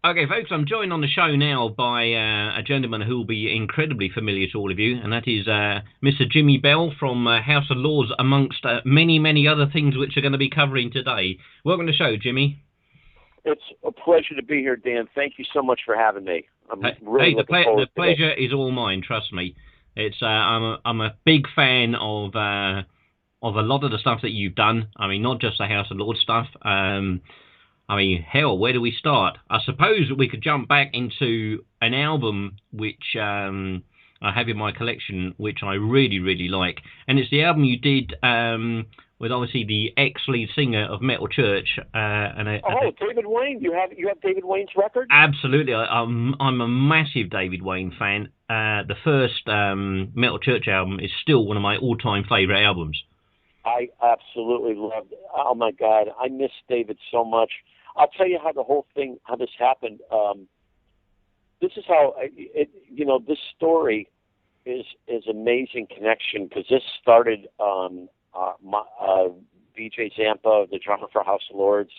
Okay, folks, I'm joined on the show now by a gentleman who will be incredibly familiar to all of you, and that is Mr. Jimmy Bell from House of Lords, amongst many, many other things which we're going to be covering today. Welcome to the show, Jimmy. It's a pleasure to be here, Dan. Thank you so much for having me. I'm really looking forward to it. The pleasure is all mine, trust me. It's I'm a big fan of a lot of the stuff that you've done. I mean, not just the House of Lords stuff. I mean, hell, where do we start? I suppose we could jump back into an album which I have in my collection, which I really, really like. And it's the album you did with obviously the ex-lead singer of Metal Church. David Wayne. You have David Wayne's record? Absolutely. I'm a massive David Wayne fan. The first Metal Church album is still one of my all-time favorite albums. I absolutely loved it. Oh, my God. I miss David so much. I'll tell you how this happened. This is how, this story is amazing connection, because this started BJ Zampa, the drummer for House of Lords.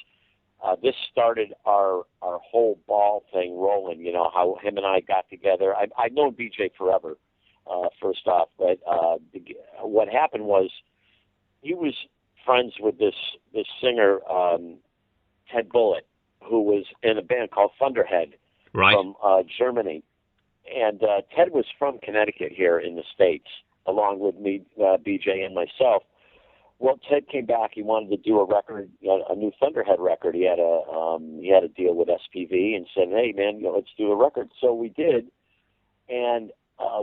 This started our whole ball thing rolling, how him and I got together. I've known BJ forever, first off, but what happened was he was friends with this singer, Ted Bullitt, who was in a band called Thunderhead from Germany. And Ted was from Connecticut here in the States, along with me, BJ, and myself. Well, Ted came back. He wanted to do a record, a new Thunderhead record. He had a deal with SPV and said, "Hey, man, let's do a record." So we did, and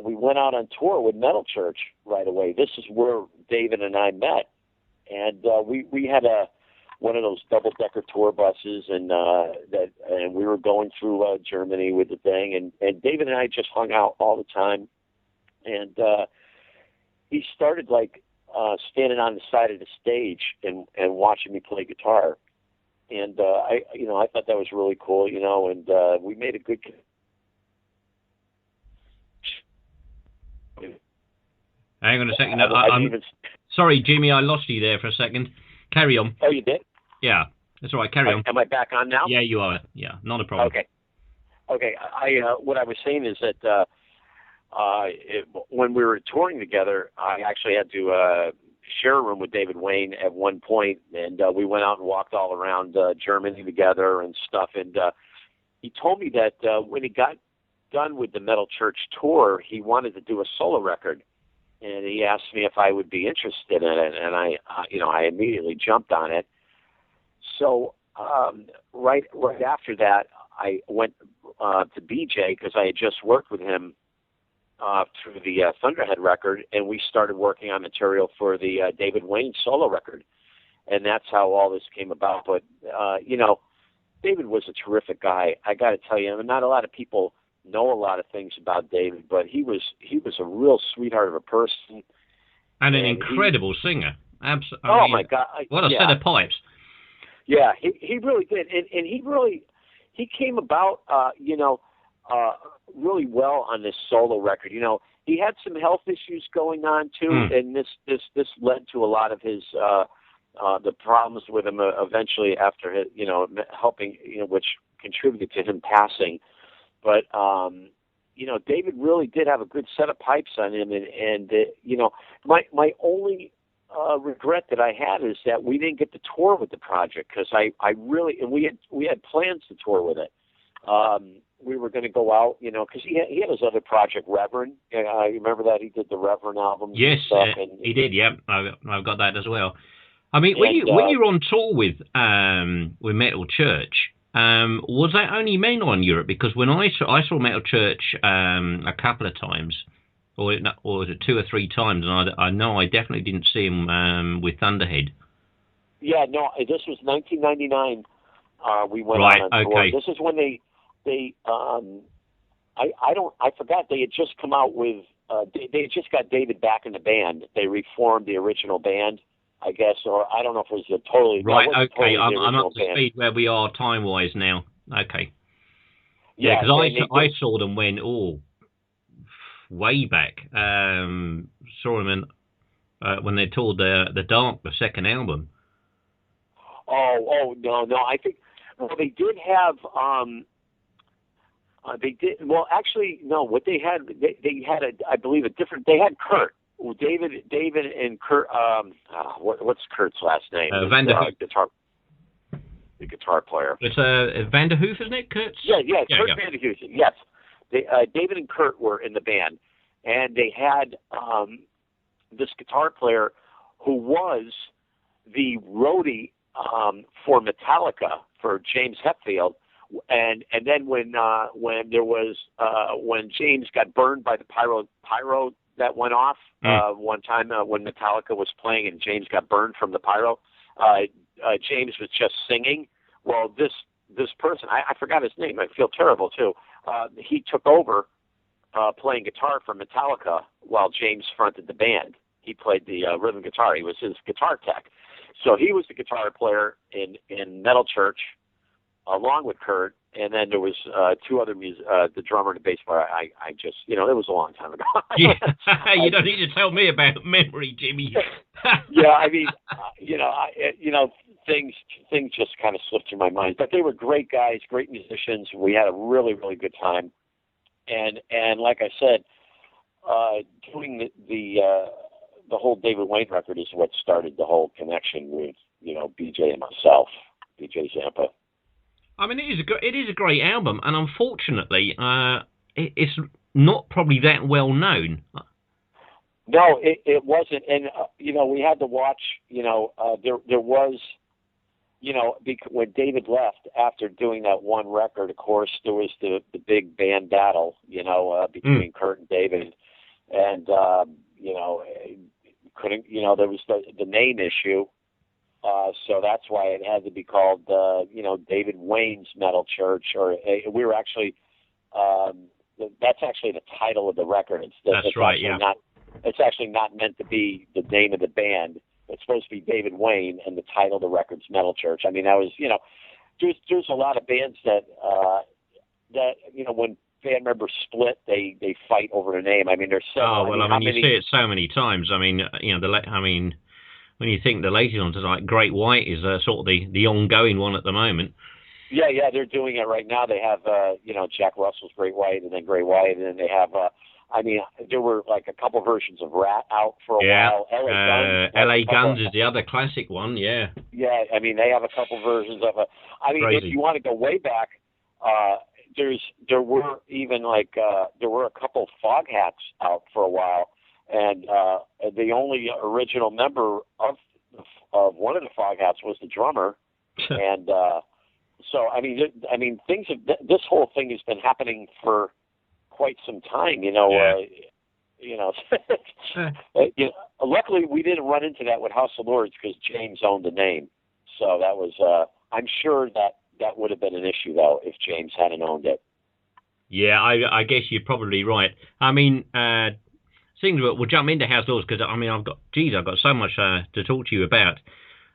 we went out on tour with Metal Church right away. This is where David and I met, and we had one of those double-decker tour buses, and we were going through Germany with the thing, and David and I just hung out all the time, and he started standing on the side of the stage and watching me play guitar, and I thought that was really cool, and we made a good. Hang on a second. Sorry, Jimmy, I lost you there for a second. Carry on. Oh, you did? Yeah, that's all right. Carry on. Am I back on now? Yeah, you are. Yeah, not a problem. Okay. What I was saying is that when we were touring together, I actually had to share a room with David Wayne at one point, and we went out and walked all around Germany together and stuff. And he told me that when he got done with the Metal Church tour, he wanted to do a solo record, and he asked me if I would be interested in it, and I immediately jumped on it. So right after that, I went to BJ, because I had just worked with him through the Thunderhead record, and we started working on material for the David Wayne solo record, and that's how all this came about. But David was a terrific guy. I got to tell you, not a lot of people know a lot of things about David, but he was a real sweetheart of a person, and an incredible singer. Absolutely. Oh my God! What a set of pipes! Yeah, he really did, and he came about, really well on this solo record. He had some health issues going on too, and this led to a lot of his the problems with him eventually after his, helping, which contributed to him passing. But David really did have a good set of pipes on him, and my only regret that I had is that we didn't get to tour with the project, because I really, and we had plans to tour with it. We were going to go out, because he had his other project, Reverend. You remember that he did the Reverend album? Yes, he did. Yeah, I've got that as well. I mean, when you were on tour with Metal Church, was that only men on Europe? Because when I saw Metal Church a couple of times, or was it 2 or 3 times, and I know I definitely didn't see him with Thunderhead. Yeah, no, this was 1999. We went on tour. Okay. This is when I forgot, they had just come out with they had just got David back in the band. They reformed the original band, I guess, or I don't know if it was a totally right. No, Okay, totally I'm up to band. speed where we are time wise now. Okay. Yeah, because I saw them when way back. Saw them when they toured the Dark, the second album. Oh no! I think they did have They did well. Actually, no. What they had, they had I believe, a different. They had Kurt, David, and Kurt. What's Kurt's last name? The guitar player. It's Vanderhoof, isn't it? Kurt's. Yeah. Kurt Vanderhoof. Yes. David and Kurt were in the band, and they had this guitar player who was the roadie for Metallica for James Hetfield. And then when James got burned by the pyro that went off one time when Metallica was playing and James got burned from the pyro, James was just singing. Well, this person, I forgot his name. I feel terrible too. He took over playing guitar for Metallica while James fronted the band. He played the rhythm guitar. He was his guitar tech. So he was the guitar player in Metal Church, along with Kurt, and then there was two other the drummer and the bass player. I just, it was a long time ago. Yeah. You don't need to tell me about memory, Jimmy. Yeah, I mean, things just kind of slipped through my mind. But they were great guys, great musicians. We had a really, really good time. And like I said, doing the whole David Wayne record is what started the whole connection with, BJ and myself, BJ Zampa. I mean, it is a great album, and unfortunately, it's not probably that well known. No, it wasn't, and we had to watch. There was, when David left after doing that one record, of course, there was the big band battle, between Kurt and David, and couldn't, there was the name issue. So that's why it had to be called, David Wayne's Metal Church, or we were actually, that's actually the title of the record. That's right, yeah. It's actually not meant to be the name of the band. It's supposed to be David Wayne, and the title of the record's Metal Church. I mean, that was, there's a lot of bands that when band members split, they fight over the name. I mean, there's so. Oh well, you see it so many times. I mean, when you think the latest ones, like Great White is sort of the ongoing one at the moment. Yeah, they're doing it right now. They have, Jack Russell's Great White, and then Great White, and then they have, there were like a couple versions of Rat out for a while. LA Guns is the other classic one, yeah. Yeah, I mean, they have a couple versions of it. I mean, Crazy. If you want to go way back, there were even there were a couple Fog Hats out for a while. And the only original member of one of the Fog Hats was the drummer, and so I mean things this whole thing has been happening for quite some time, Luckily, we didn't run into that with House of Lords because James owned the name, so that was I'm sure that would have been an issue though if James hadn't owned it. Yeah, I guess you're probably right. I mean. We'll jump into House Lords because I've got so much to talk to you about.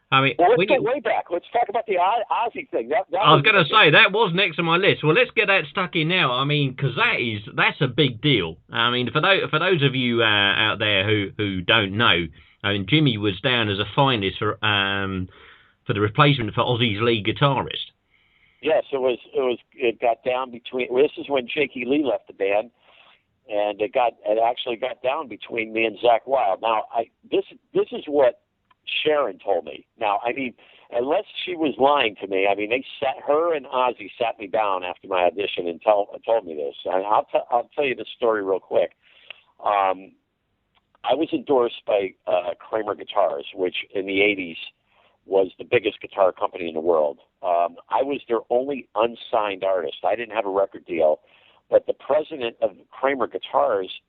I mean, well, let's go way back. Let's talk about the Ozzy thing. I was going to say that was next on my list. Well, let's get that stuck in now. I mean, because that's a big deal. I mean, for those of you out there who don't know, I mean, Jimmy was down as a finalist for the replacement for Ozzy's lead guitarist. Yes, it got down between. Well, this is when Jakey Lee left the band. And it actually got down between me and Zakk Wylde. Now, this is what Sharon told me. Now, I mean, unless she was lying to me, I mean, her and Ozzy sat me down after my audition and told me this. And I'll tell you this story real quick. I was endorsed by Kramer Guitars, which in the 80s was the biggest guitar company in the world. I was their only unsigned artist. I didn't have a record deal. But the president of Kramer Guitars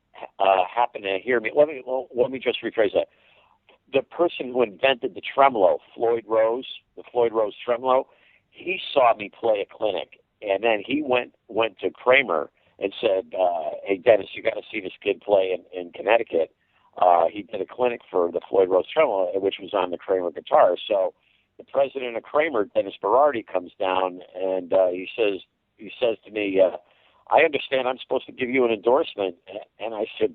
happened to hear me. Let me just rephrase that. The person who invented the tremolo, the Floyd Rose tremolo, he saw me play a clinic, and then he went to Kramer and said, "Hey Dennis, you got to see this kid play in Connecticut." He did a clinic for the Floyd Rose tremolo, which was on the Kramer guitar. So the president of Kramer, Dennis Berardi, comes down and he says to me. I understand I'm supposed to give you an endorsement. And I said,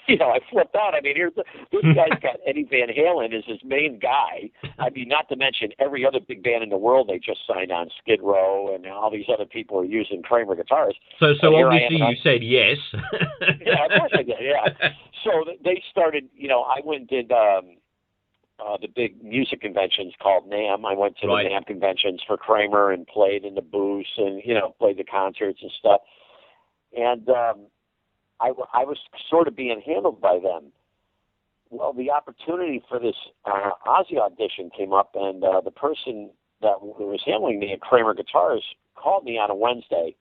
I flipped out. I mean, this guy's got Eddie Van Halen as his main guy. I mean, not to mention every other big band in the world they just signed on, Skid Row, and all these other people are using Kramer guitars. So obviously you said yes. Yeah, of course I did, yeah. So they started, I went and did the big music conventions called NAMM. I went to the NAMM conventions for Kramer and played in the booths and, played the concerts and stuff. And I was sort of being handled by them. Well, the opportunity for this Ozzy audition came up, and the person that was handling me at Kramer Guitars called me on a Wednesday,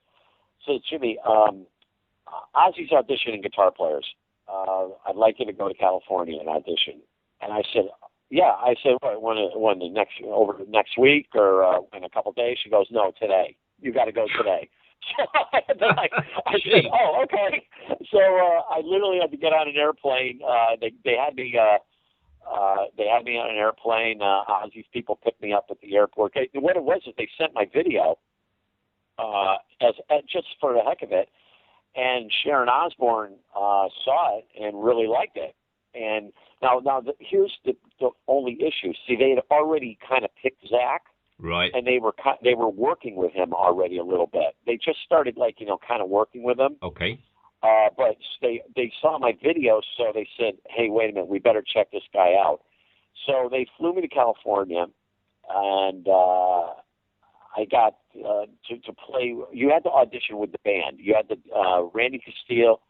said, Jimmy, Ozzy's auditioning guitar players. I'd like you to go to California and audition. And I said, yeah. I said, when next week or in a couple of days? She goes, no, today. You got to go today. So I said, oh, okay. So I literally had to get on an airplane. They had me on an airplane. Ozzy's people picked me up at the airport. What it was is they sent my video as just for the heck of it, and Sharon Osbourne saw it and really liked it. And now here's the only issue. See, they had already kind of picked Zach. Right. And they were working with him already a little bit. They just started kind of working with him. Okay. But they saw my video, so they said, hey, wait a minute, we better check this guy out. So they flew me to California, and I got to play. You had to audition with the band. You had Randy Castile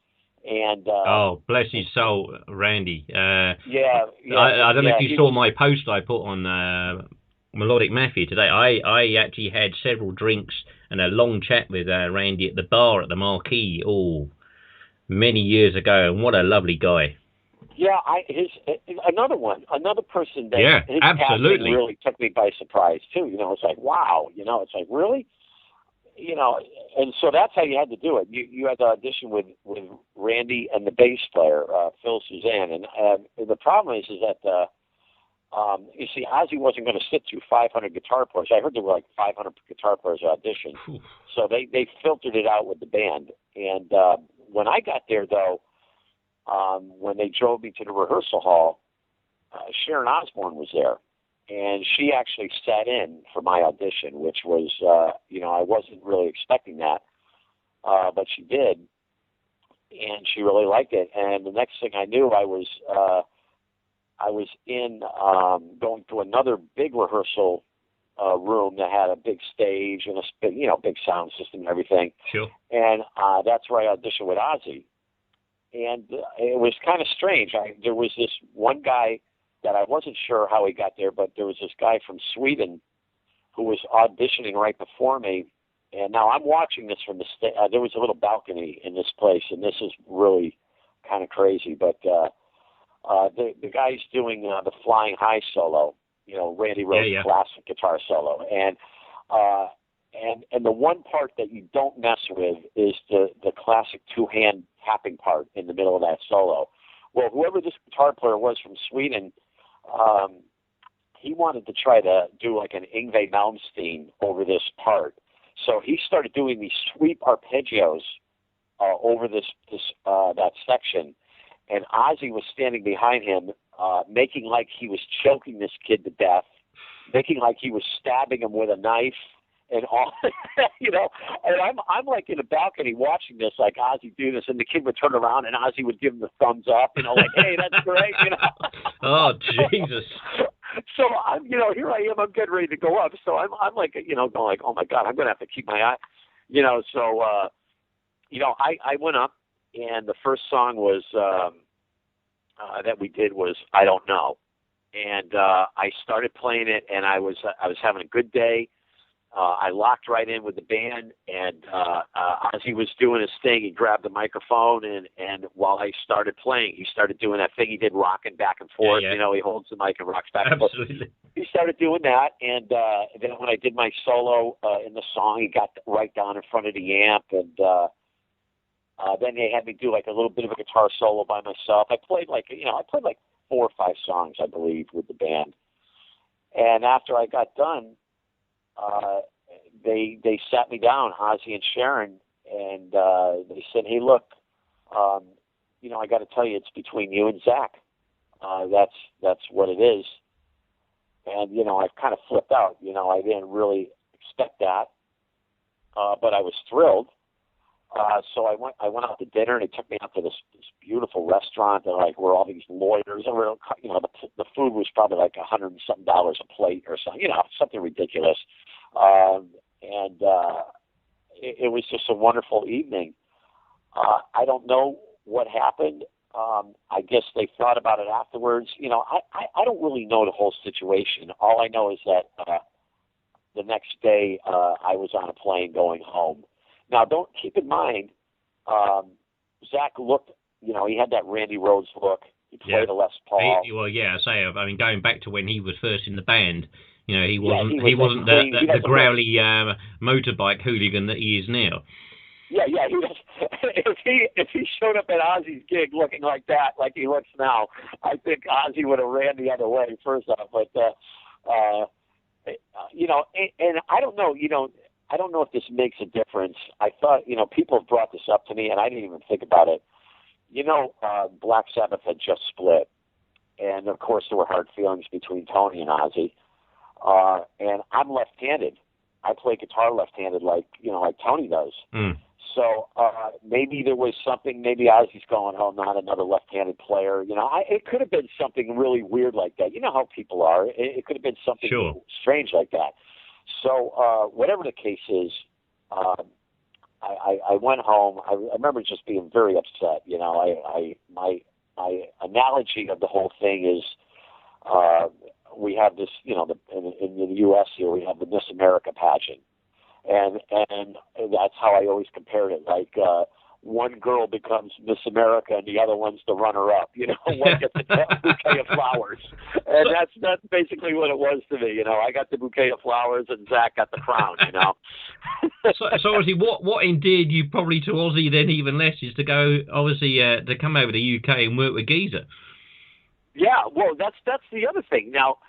and oh, bless his soul, Randy. Yeah. I don't know if you saw my post I put on Melodic Mafia today. I actually had several drinks and a long chat with Randy at the bar at the Marquee many years ago, and what a lovely guy. Yeah, another person that his absolutely casting really took me by surprise too. It's like, wow, it's like, really? And so that's how you had to do it. You had to audition with Randy and the bass player, Phil Suzanne, and the problem is that you see, Ozzy wasn't going to sit through 500 guitar players. I heard there were like 500 guitar players auditioned. So they filtered it out with the band. And when I got there, though, when they drove me to the rehearsal hall, Sharon Osbourne was there. And she actually sat in for my audition, which was, I wasn't really expecting that. But she did. And she really liked it. And the next thing I knew, I was in going to another big rehearsal room that had a big stage and a big sound system and everything. Sure. And that's where I auditioned with Ozzy. And it was kind of strange. There was this one guy that I wasn't sure how he got there, but there was this guy from Sweden who was auditioning right before me. And now I'm watching this from the stage. There was a little balcony in this place, and this is really kind of crazy, but the guy's doing the Flying High solo, Randy Rhoads' classic guitar solo, and the one part that you don't mess with is the classic two-hand tapping part in the middle of that solo. Well, whoever this guitar player was from Sweden, he wanted to try to do like an Yngwie Malmsteen over this part, so he started doing these sweep arpeggios over that section. And Ozzy was standing behind him, making like he was choking this kid to death, making like he was stabbing him with a knife, and all, And I'm like in the balcony watching this, like Ozzy do this, and the kid would turn around and Ozzy would give him the thumbs up, like, hey, that's great, Oh, Jesus. So I'm, here I am, I'm getting ready to go up. So I'm like, going like, oh my God, I'm going to have to keep my eye, So, I went up. And the first song was that we did was I Don't Know, and I started playing it, and I was having a good day. I locked right in with the band, and Ozzy was doing his thing. He grabbed the microphone, and while I started playing, he started doing that thing he did, rocking back and forth. Yeah. He holds the mic and rocks back and forth. Absolutely. He started doing that, and then when I did my solo in the song, he got right down in front of the amp, and then they had me do like a little bit of a guitar solo by myself. I played like 4 or 5 songs, I believe, with the band. And after I got done, they sat me down, Ozzy and Sharon, and they said, "Hey, look, I got to tell you, it's between you and Zach. That's what it is. And, I've kind of flipped out. I didn't really expect that, but I was thrilled. So I went out to dinner, and he took me out to this beautiful restaurant, and where all these lawyers, and the food was probably like $100 and something a plate or something, something ridiculous. And it was just a wonderful evening. I don't know what happened. I guess they thought about it afterwards. I don't really know the whole situation. All I know is that the next day I was on a plane going home. Now, don't keep in mind, Zach looked, he had that Randy Rhoads look. He played a Les Paul. Going back to when he was first in the band, he wasn't the growly motorbike hooligan that he is now. Yeah. He was, if he showed up at Ozzy's gig looking like that, like he looks now, I think Ozzy would have ran the other way. First off, but and I don't know, I don't know if this makes a difference. I thought, people have brought this up to me, and I didn't even think about it. Black Sabbath had just split, and of course there were hard feelings between Tony and Ozzy. And I'm left-handed. I play guitar left-handed, like Tony does. Mm. So maybe there was something. Maybe Ozzy's going, oh, not another left-handed player. It could have been something really weird like that. You know how people are. It could have been something strange like that. So whatever the case is, I went home. I remember just being very upset. My analogy of the whole thing is we have this, in the U.S. here, we have the Miss America pageant. And that's how I always compared it. Like one girl becomes Miss America and the other one's the runner-up. One gets a bouquet of flowers, and that's basically what it was to me. I got the bouquet of flowers and Zach got the crown. So obviously, what endeared you probably to Ozzy then even less is to go to come over to the UK and work with Geezer. Yeah, well, that's the other thing. Now,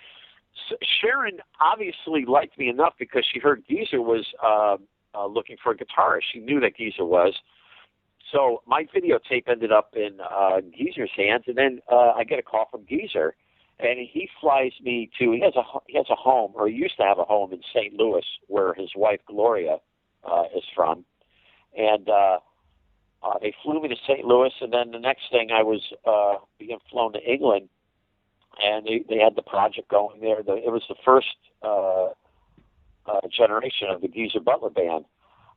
Sharon obviously liked me enough because she heard Geezer was looking for a guitarist. She knew that Geezer was. So my videotape ended up in Geezer's hands, and then I get a call from Geezer, and he flies me to. He has a home, or he used to have a home in St. Louis, where his wife Gloria is from, and they flew me to St. Louis, and then the next thing I was being flown to England. And they had the project going there. It was the first generation of the Geezer Butler Band.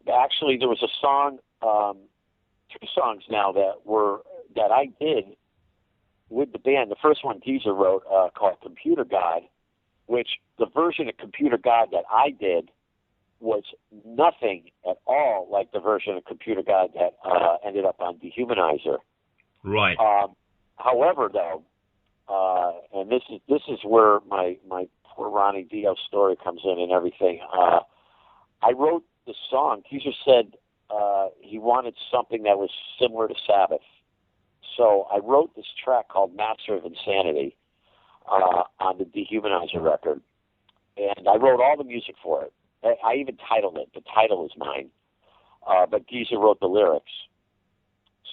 Actually, there was a song, 2 songs now that I did with the band. The first one Geezer wrote called Computer God, which the version of Computer God that I did was nothing at all like the version of Computer God that ended up on Dehumanizer. Right. However, though, and this is where my poor Ronnie Dio story comes in and everything. I wrote the song. Geezer said he wanted something that was similar to Sabbath. So I wrote this track called Master of Insanity on the Dehumanizer record. And I wrote all the music for it. I even titled it. The title is mine. But Geezer wrote the lyrics.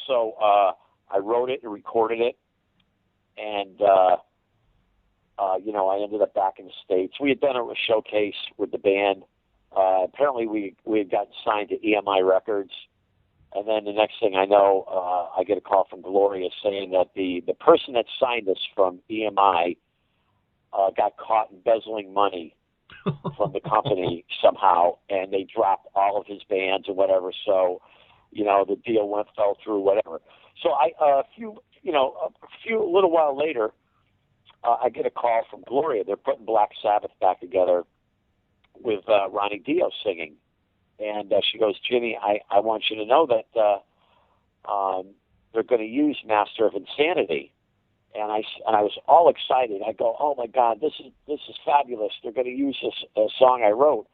So I wrote it and recorded it. And, I ended up back in the States. We had done a showcase with the band. Apparently we had gotten signed to EMI Records. And then the next thing I know, I get a call from Gloria saying that the person that signed us from EMI got caught embezzling money from the company somehow, and they dropped all of his bands and whatever. So, the deal fell through, whatever. So a little while later, I get a call from Gloria. They're putting Black Sabbath back together with Ronnie Dio singing. And she goes, Jimmy, I want you to know that they're going to use Master of Insanity. And I was all excited. I go, oh my God, this is fabulous. They're going to use this song I wrote,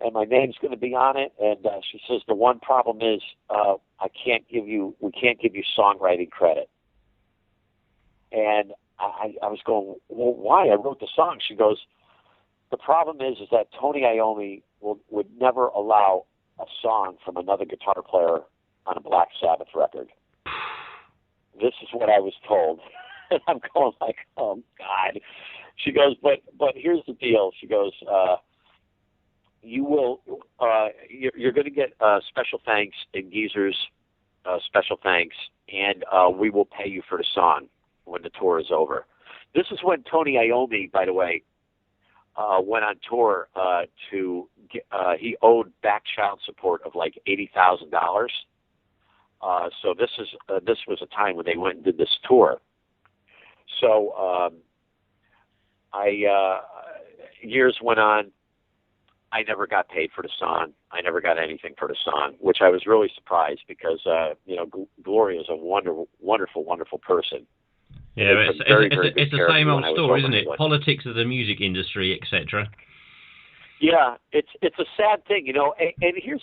and my name's going to be on it. And she says the one problem is we can't give you songwriting credit. And I was going, well, why? I wrote the song. She goes, the problem is that Tony Iommi would never allow a song from another guitar player on a Black Sabbath record. this is what I was told. And I'm going like, oh, God. She goes, but here's the deal. She goes, you're going to get special thanks in Geezer's special thanks, and we will pay you for the song when the tour is over. This is when Tony Iommi, by the way, went on tour he owed back child support of like $80,000. So this was a time when they went and did this tour. So years went on. I never got paid for the song. I never got anything for the song, which I was really surprised because Gloria is a wonderful, wonderful person. Yeah, it's the same old story, isn't it? Politics of the music industry, etc. Yeah, it's a sad thing, And here's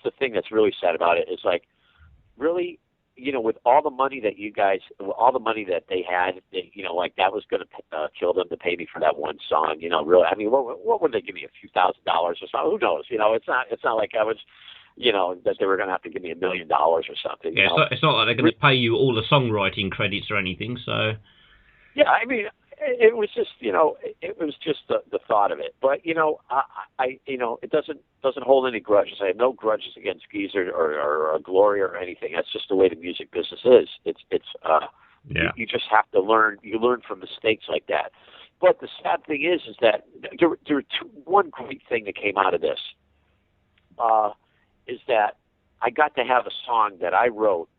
the thing that's really sad about it is like, really, with all the money that all the money that they had, like that was going to kill them to pay me for that one song. Really, I mean, what would they give me, a few $1,000s or something? Who knows? It's not like I was. That they were going to have to give me $1 million or something. Yeah, it's not like they're going to pay you all the songwriting credits or anything. So. Yeah, I mean, it was just, it was just the thought of it. But I it doesn't hold any grudges. I have no grudges against Geezer or Gloria or anything. That's just the way the music business is. You just have to learn. You learn from mistakes like that. But the sad thing is that one great thing that came out of this. Is that I got to have a song that I wrote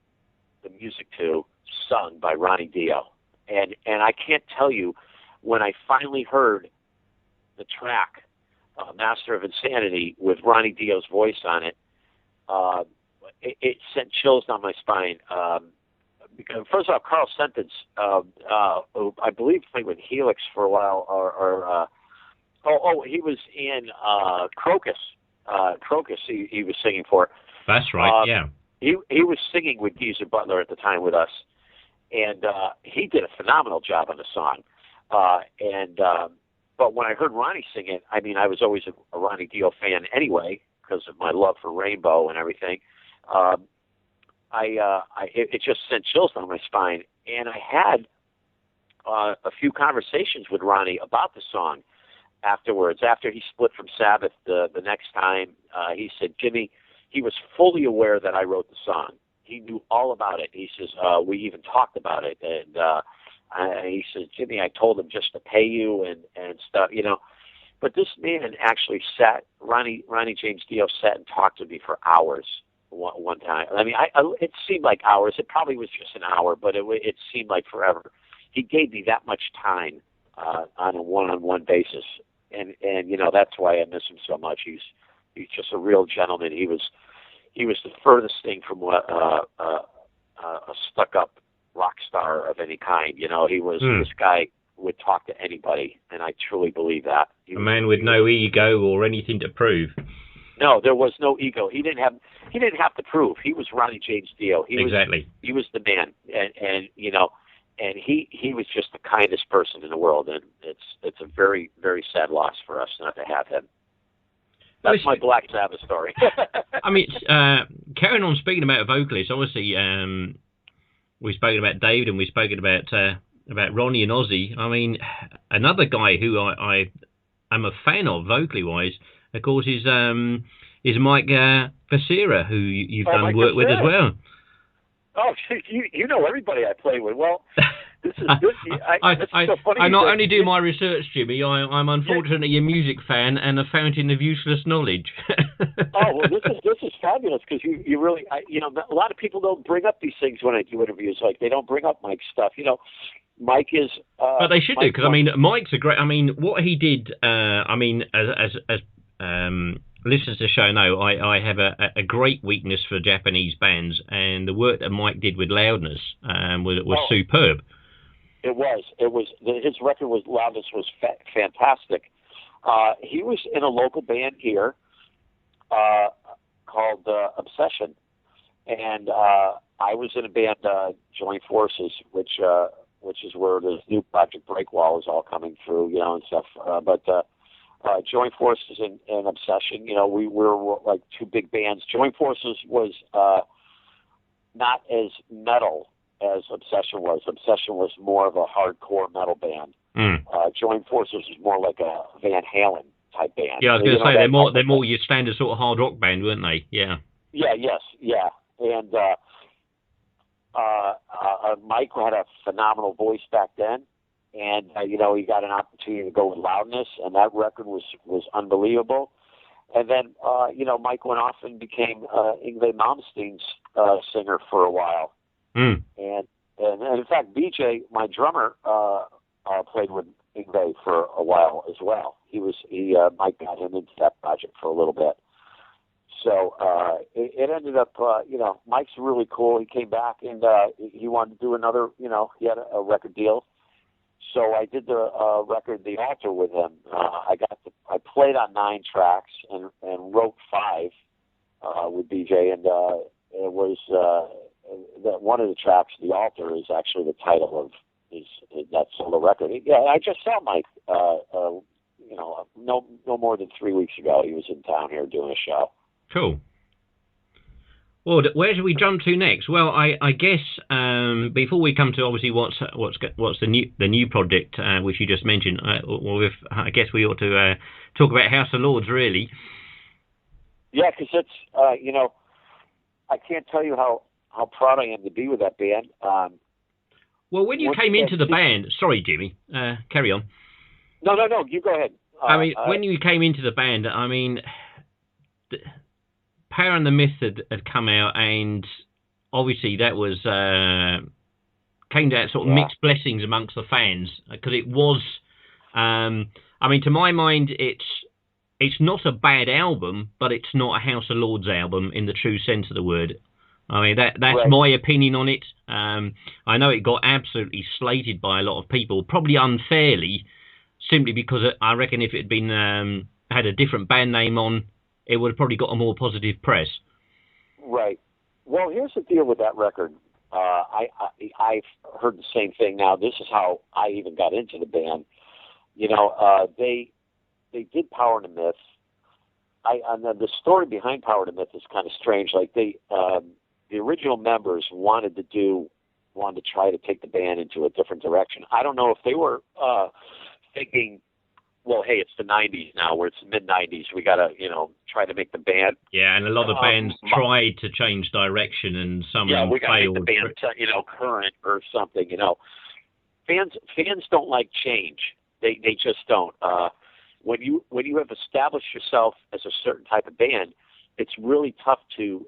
the music to, sung by Ronnie Dio. And I can't tell you, when I finally heard the track, Master of Insanity, with Ronnie Dio's voice on it, it sent chills down my spine. Because first off, Carl Sentence, I believe played with Helix for a while, he was in Crocus. Crocus he was singing for. That's right, yeah. He was singing with Geezer Butler at the time with us, and he did a phenomenal job on the song. But when I heard Ronnie sing it, I mean, I was always a Ronnie Dio fan anyway because of my love for Rainbow and everything. It just sent chills down my spine, and I had a few conversations with Ronnie about the song. Afterwards, after he split from Sabbath the next time, he said, Jimmy, he was fully aware that I wrote the song. He knew all about it. He says, we even talked about it. And he says, Jimmy, I told him just to pay you and stuff, But this man actually Ronnie James Dio sat and talked to me for hours one time. I mean, it seemed like hours. It probably was just an hour, but it seemed like forever. He gave me that much time on a one-on-one basis. And that's why I miss him so much. He's just a real gentleman. He was the furthest thing from what a stuck-up rock star of any kind. He was this guy would talk to anybody, and I truly believe that. A man with no ego or anything to prove. No, there was no ego. He didn't have to prove. He was Ronnie James Dio. He was the man, and And he was just the kindest person in the world, and it's a very, very sad loss for us not to have him. That's my Black Sabbath story. I mean, carrying on speaking about vocalists, obviously we've spoken about David and we've spoken about Ronnie and Ozzy. I mean, another guy who I am a fan of vocally-wise, of course, is Mike Becerra, who you've done work with as well. Oh, you know everybody I play with. Well, this is so funny. I not only do my research, Jimmy. I'm unfortunately a music fan and a fountain of useless knowledge. Oh well, this is fabulous because you really a lot of people don't bring up these things when I do interviews. Like they don't bring up Mike's stuff. Mike is. But they should do because I mean Mike's a great. I mean what he did. I mean as listeners to the show know, I have a great weakness for Japanese bands, and the work that Mike did with Loudness was superb. It was. His record was Loudness was fantastic. He was in a local band here called Obsession, and I was in a band Joint Forces, which is where this new project Breakwall is all coming through, and stuff. Joint Forces and Obsession, we were like two big bands. Joint Forces was not as metal as Obsession was. Obsession was more of a hardcore metal band. Joint Forces was more like a Van Halen type band. Yeah, I was going to say they're more your standard sort of hard rock band, weren't they? Yeah. Yeah. Yes. Yeah. And Mike had a phenomenal voice back then, and he got an opportunity to go with Loudness, and that record was unbelievable. And then Mike went off and became Yngwie Malmsteen's singer for a while. And in fact, BJ, my drummer, played with Yngwie for a while as well. Mike got him into that project for a little bit. So it ended up, Mike's really cool. He came back and he wanted to do another, he had a record deal. So I did the record, The Altar, with him. I played on 9 tracks and wrote 5 with BJ, and it was that one of the tracks, The Altar, is actually the title of that solo record. Yeah, I just saw Mike, no more than 3 weeks ago. He was in town here doing a show. Cool. Well, where should we jump to next? Well, I guess before we come to obviously what's the new project which you just mentioned, I guess we ought to talk about House of Lords, really. Yeah, because it's I can't tell you how proud I am to be with that band. Well, when you came into the band, sorry, Jimmy, carry on. No, you go ahead. When you came into the band, Power and the Myth had come out, and obviously that was came to sort of mixed blessings amongst the fans, because it was, to my mind, it's not a bad album, but it's not a House of Lords album in the true sense of the word. That's right. My opinion on it. I know it got absolutely slated by a lot of people, probably unfairly, simply because I reckon if it had been had a different band name on, it would have probably got a more positive press. Right. Well, here's the deal with that record. I've heard the same thing now. This is how I even got into the band. They did Power and the Myth. The story behind Power and the Myth is kind of strange. Like the original members wanted to try to take the band into a different direction. I don't know if they were thinking, well, hey, it's the 90s now, where it's the mid-90s. We got to, try to make the band. Yeah, and a lot of bands tried to change direction, and some failed. Yeah, we got to make the band, current or something, Fans don't like change. They just don't. When you have established yourself as a certain type of band, it's really tough to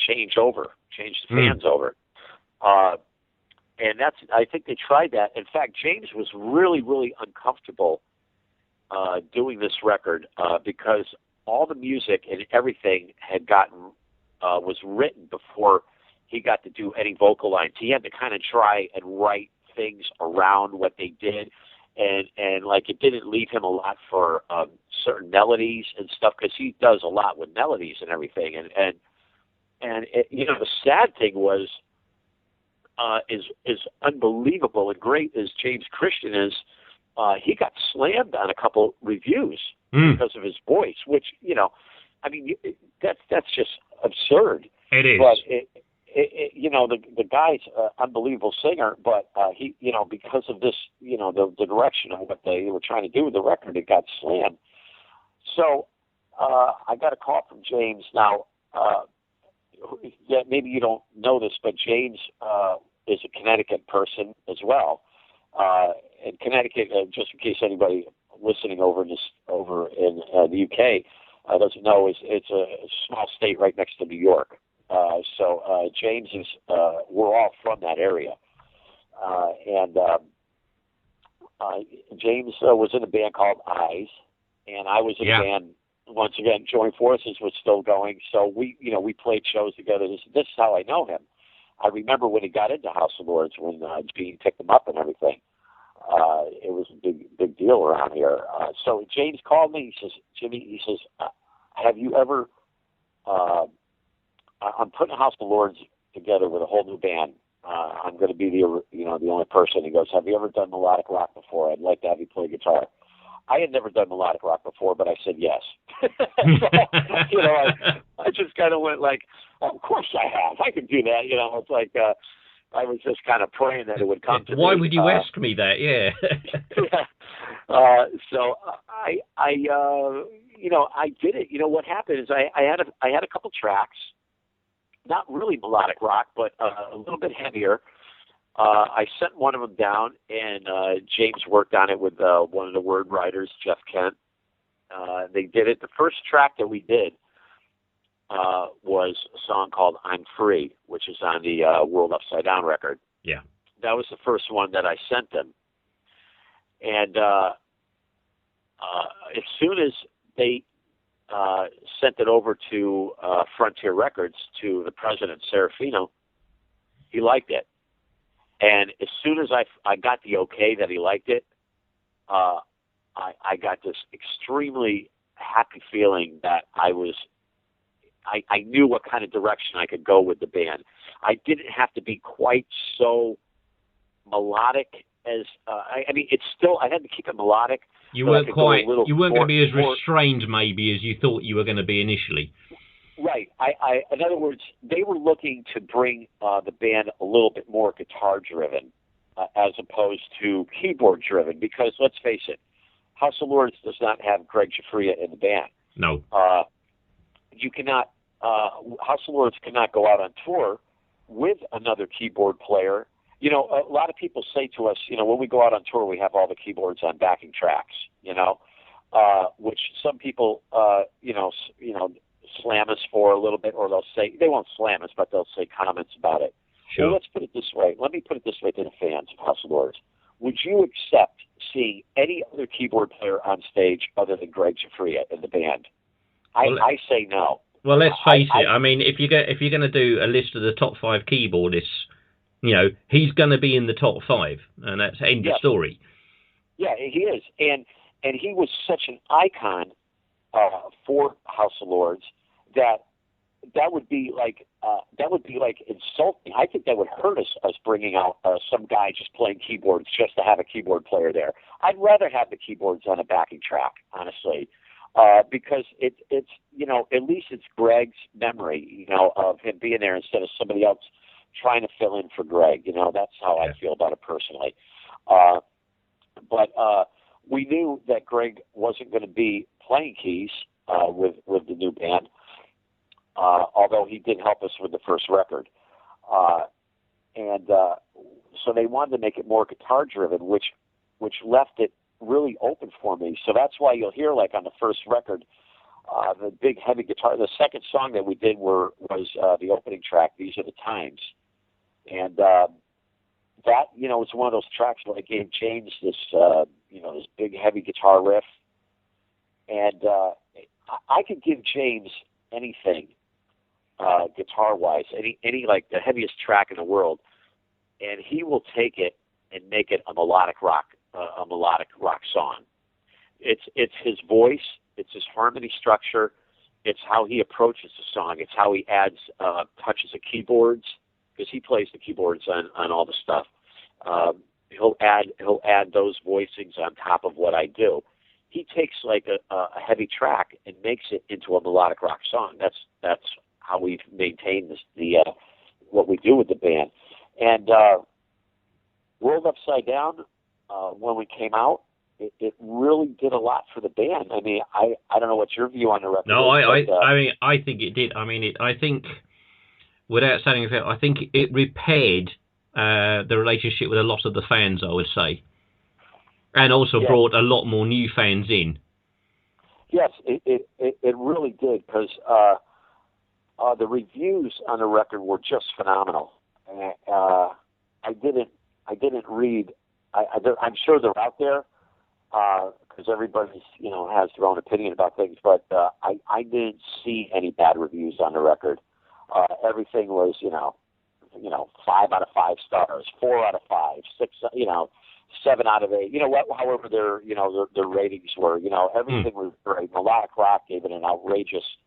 change the fans over. And I think they tried that. In fact, James was really, really uncomfortable doing this record because all the music and everything was written before he got to do any vocal lines. He had to kind of try and write things around what they did, and like it didn't leave him a lot for certain melodies and stuff, because he does a lot with melodies and everything. And it, the sad thing was. Is unbelievable and great as James Christian is, he got slammed on a couple reviews because of his voice, which that's just absurd. It is. But the guy's an unbelievable singer, but he because of this the direction of what they were trying to do with the record, it got slammed. So I got a call from James now. Yeah, maybe you don't know this, but James is a Connecticut person as well. And Connecticut, just in case anybody listening over in the UK doesn't know, it's a small state right next to New York. So James is, we're all from that area. And James was in a band called Eyes, and I was in a band. Once again, Joint Forces was still going, so we played shows together. This is how I know him. I remember when he got into House of Lords, when Gene picked him up and everything. It was a big deal around here. So James called me. He says, Jimmy, have you ever? I'm putting House of Lords together with a whole new band. I'm going to be the only person. He goes, have you ever done melodic rock before? I'd like to have you play guitar. I had never done melodic rock before, but I said yes. So, I just kind of went like, of course I have. I can do that. It's like I was just kind of praying that it would come to me. Why would you ask me that? Yeah. Yeah. So I did it. What happened is I had a couple tracks, not really melodic rock, but a little bit heavier. I sent one of them down, and James worked on it with one of the word writers, Jeff Kent. They did it. The first track that we did was a song called "I'm Free," which is on the World Upside Down record. Yeah. That was the first one that I sent them. And as soon as they sent it over to Frontier Records, to the president, Serafino, he liked it. And as soon as I got the okay that he liked it, I got this extremely happy feeling that I knew what kind of direction I could go with the band. I didn't have to be quite so melodic as it's still, I had to keep it melodic. You weren't going to be as restrained maybe as you thought you were going to be initially. Right. In other words, they were looking to bring the band a little bit more guitar driven as opposed to keyboard driven, because let's face it, House of Lords does not have Greg Giuffria in the band. No. You cannot, House of Lords cannot go out on tour with another keyboard player. A lot of people say to us, when we go out on tour, we have all the keyboards on backing tracks, which some people, slam us for a little bit, or they'll say, they won't slam us, but they'll say comments about it. Sure. Well, let's put it this way. Let me put it this way to the fans of House of Lords. Would you accept seeing any other keyboard player on stage other than Greg Giuffria in the band? I say no. Well, let's face it. I mean, if you're going to do a list of the top 5 keyboardists, he's going to be in the top 5, and that's end of story. Yeah, he is, and he was such an icon for House of Lords that would be like insulting. I think that would hurt us bringing out some guy just playing keyboards just to have a keyboard player there. I'd rather have the keyboards on a backing track, honestly, because it's at least it's Greg's memory, of him being there instead of somebody else trying to fill in for Greg. That's how I feel about it personally. But we knew that Greg wasn't going to be playing keys with the new band, although he did help us with the first record. So they wanted to make it more guitar driven, which left it really open for me. So that's why you'll hear, like on the first record, the big heavy guitar. The second song that we did was the opening track, "These Are the Times," and that it's one of those tracks where I gave James this this big heavy guitar riff, and I could give James anything guitar wise, any like the heaviest track in the world, and he will take it and make it a melodic rock song. It's his voice, it's his harmony structure, it's how he approaches the song, it's how he adds touches of keyboards, because he plays the keyboards on all the stuff. He'll add those voicings on top of what I do. He takes like a heavy track and makes it into a melodic rock song. That's how we've maintained what we do with the band. And World Upside Down, when we came out, it really did a lot for the band. I mean, I don't know what's your view on the record. No, I think it did. I mean, I think, without saying anything, I think it repaired the relationship with a lot of the fans, I would say, and also brought a lot more new fans in. Yes, it really did, because the reviews on the record were just phenomenal. I didn't read. I'm sure they're out there, because everybody has their own opinion about things. But I didn't see any bad reviews on the record. Everything was 5 out of 5 stars, 4 out of 5, 6, 7 out of 8. However their ratings were. Everything was great. Melodic Rock gave it an outrageous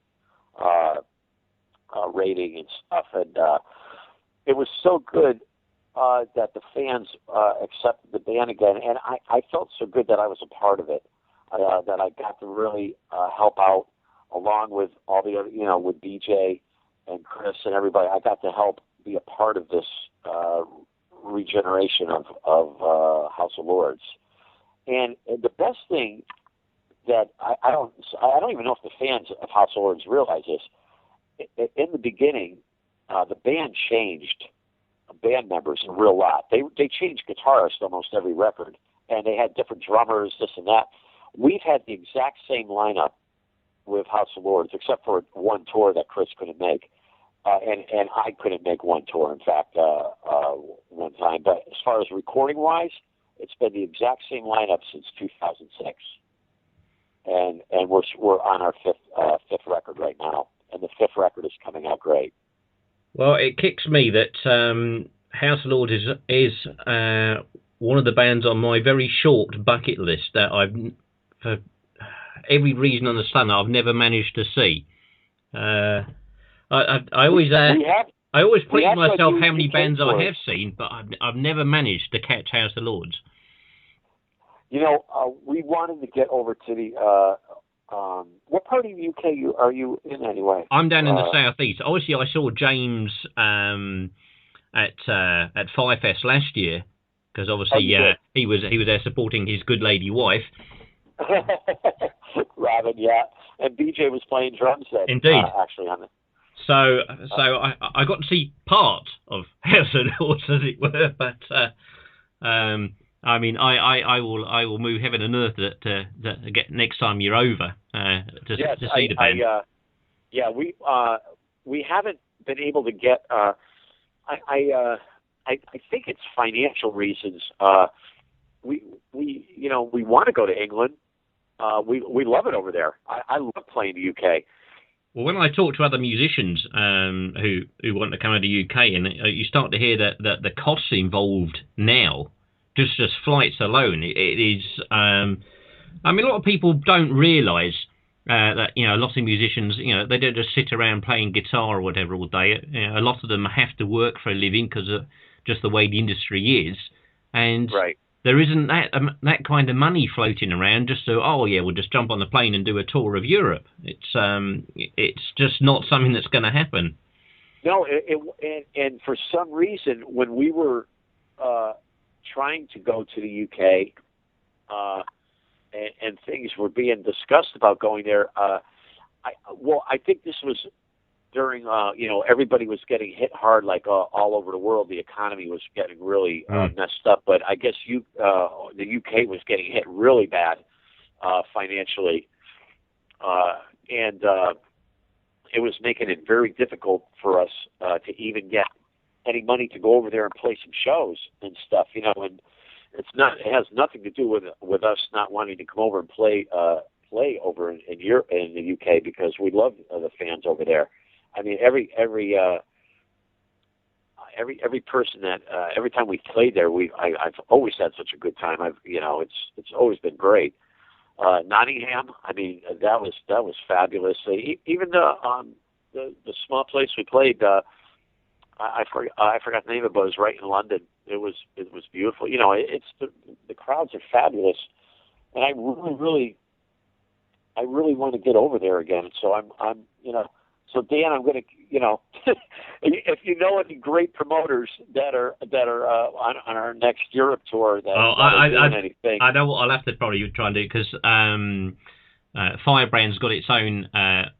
rating and stuff, and it was so good that the fans accepted the band again, and I felt so good that I was a part of it, that I got to really help out along with all the other, with BJ and Chris and everybody, I got to help be a part of this regeneration of House of Lords. And the best thing that I don't even know if the fans of House of Lords realize this. In the beginning, the band changed band members a real lot. They changed guitarists almost every record, and they had different drummers, this and that. We've had the exact same lineup with House of Lords, except for one tour that Chris couldn't make, and I couldn't make one tour, in fact, one time. But as far as recording-wise, it's been the exact same lineup since 2006, and we're on our fifth record right now, and the fifth record is coming out great. Well, it kicks me that House of Lords is one of the bands on my very short bucket list that I've, for every reason under the sun, I've never managed to see. I always please myself how many bands I have seen, but I've never managed to catch House of Lords. We wanted to get over to the. What part of the UK are you in anyway? I'm down in the southeast. Obviously, I saw James at Firefest last year because obviously he was there supporting his good lady wife. Robin, yeah, and BJ was playing drums then. Indeed, actually on it. So I got to see part of House of Lords, as it were, but I mean, I will move heaven and earth to get next time you're over to see the band. We haven't been able to get. I think it's financial reasons. We want to go to England. We love it over there. I love playing the UK. Well, when I talk to other musicians who want to come to the UK, and you start to hear that the costs involved now, just flights alone, it is. I mean, a lot of people don't realise that a lot of musicians, they don't just sit around playing guitar or whatever all day. A lot of them have to work for a living because of just the way the industry is, and right. There isn't that kind of money floating around just so, we'll just jump on the plane and do a tour of Europe. It's just not something that's going to happen. No, and for some reason, when we were trying to go to the UK, and things were being discussed about going there, I think this was during, everybody was getting hit hard, like all over the world. The economy was getting really messed up. But I guess the UK was getting hit really bad financially, and it was making it very difficult for us to even get any money to go over there and play some shows and stuff. And it has nothing to do with us not wanting to come over and play over in Europe, in the UK, because we love the fans over there. I mean, every person that every time we played there, I've always had such a good time. It's always been great. Nottingham, I mean, that was fabulous. Even the small place we played, I forgot the name of it, but it was right in London. It was beautiful. It's the crowds are fabulous, and I really want to get over there again. So I'm So Dan, I'm going to, if you know any great promoters that are on our next Europe tour that are doing anything, I know what I'll have to probably try and do, because Firebrand's got its own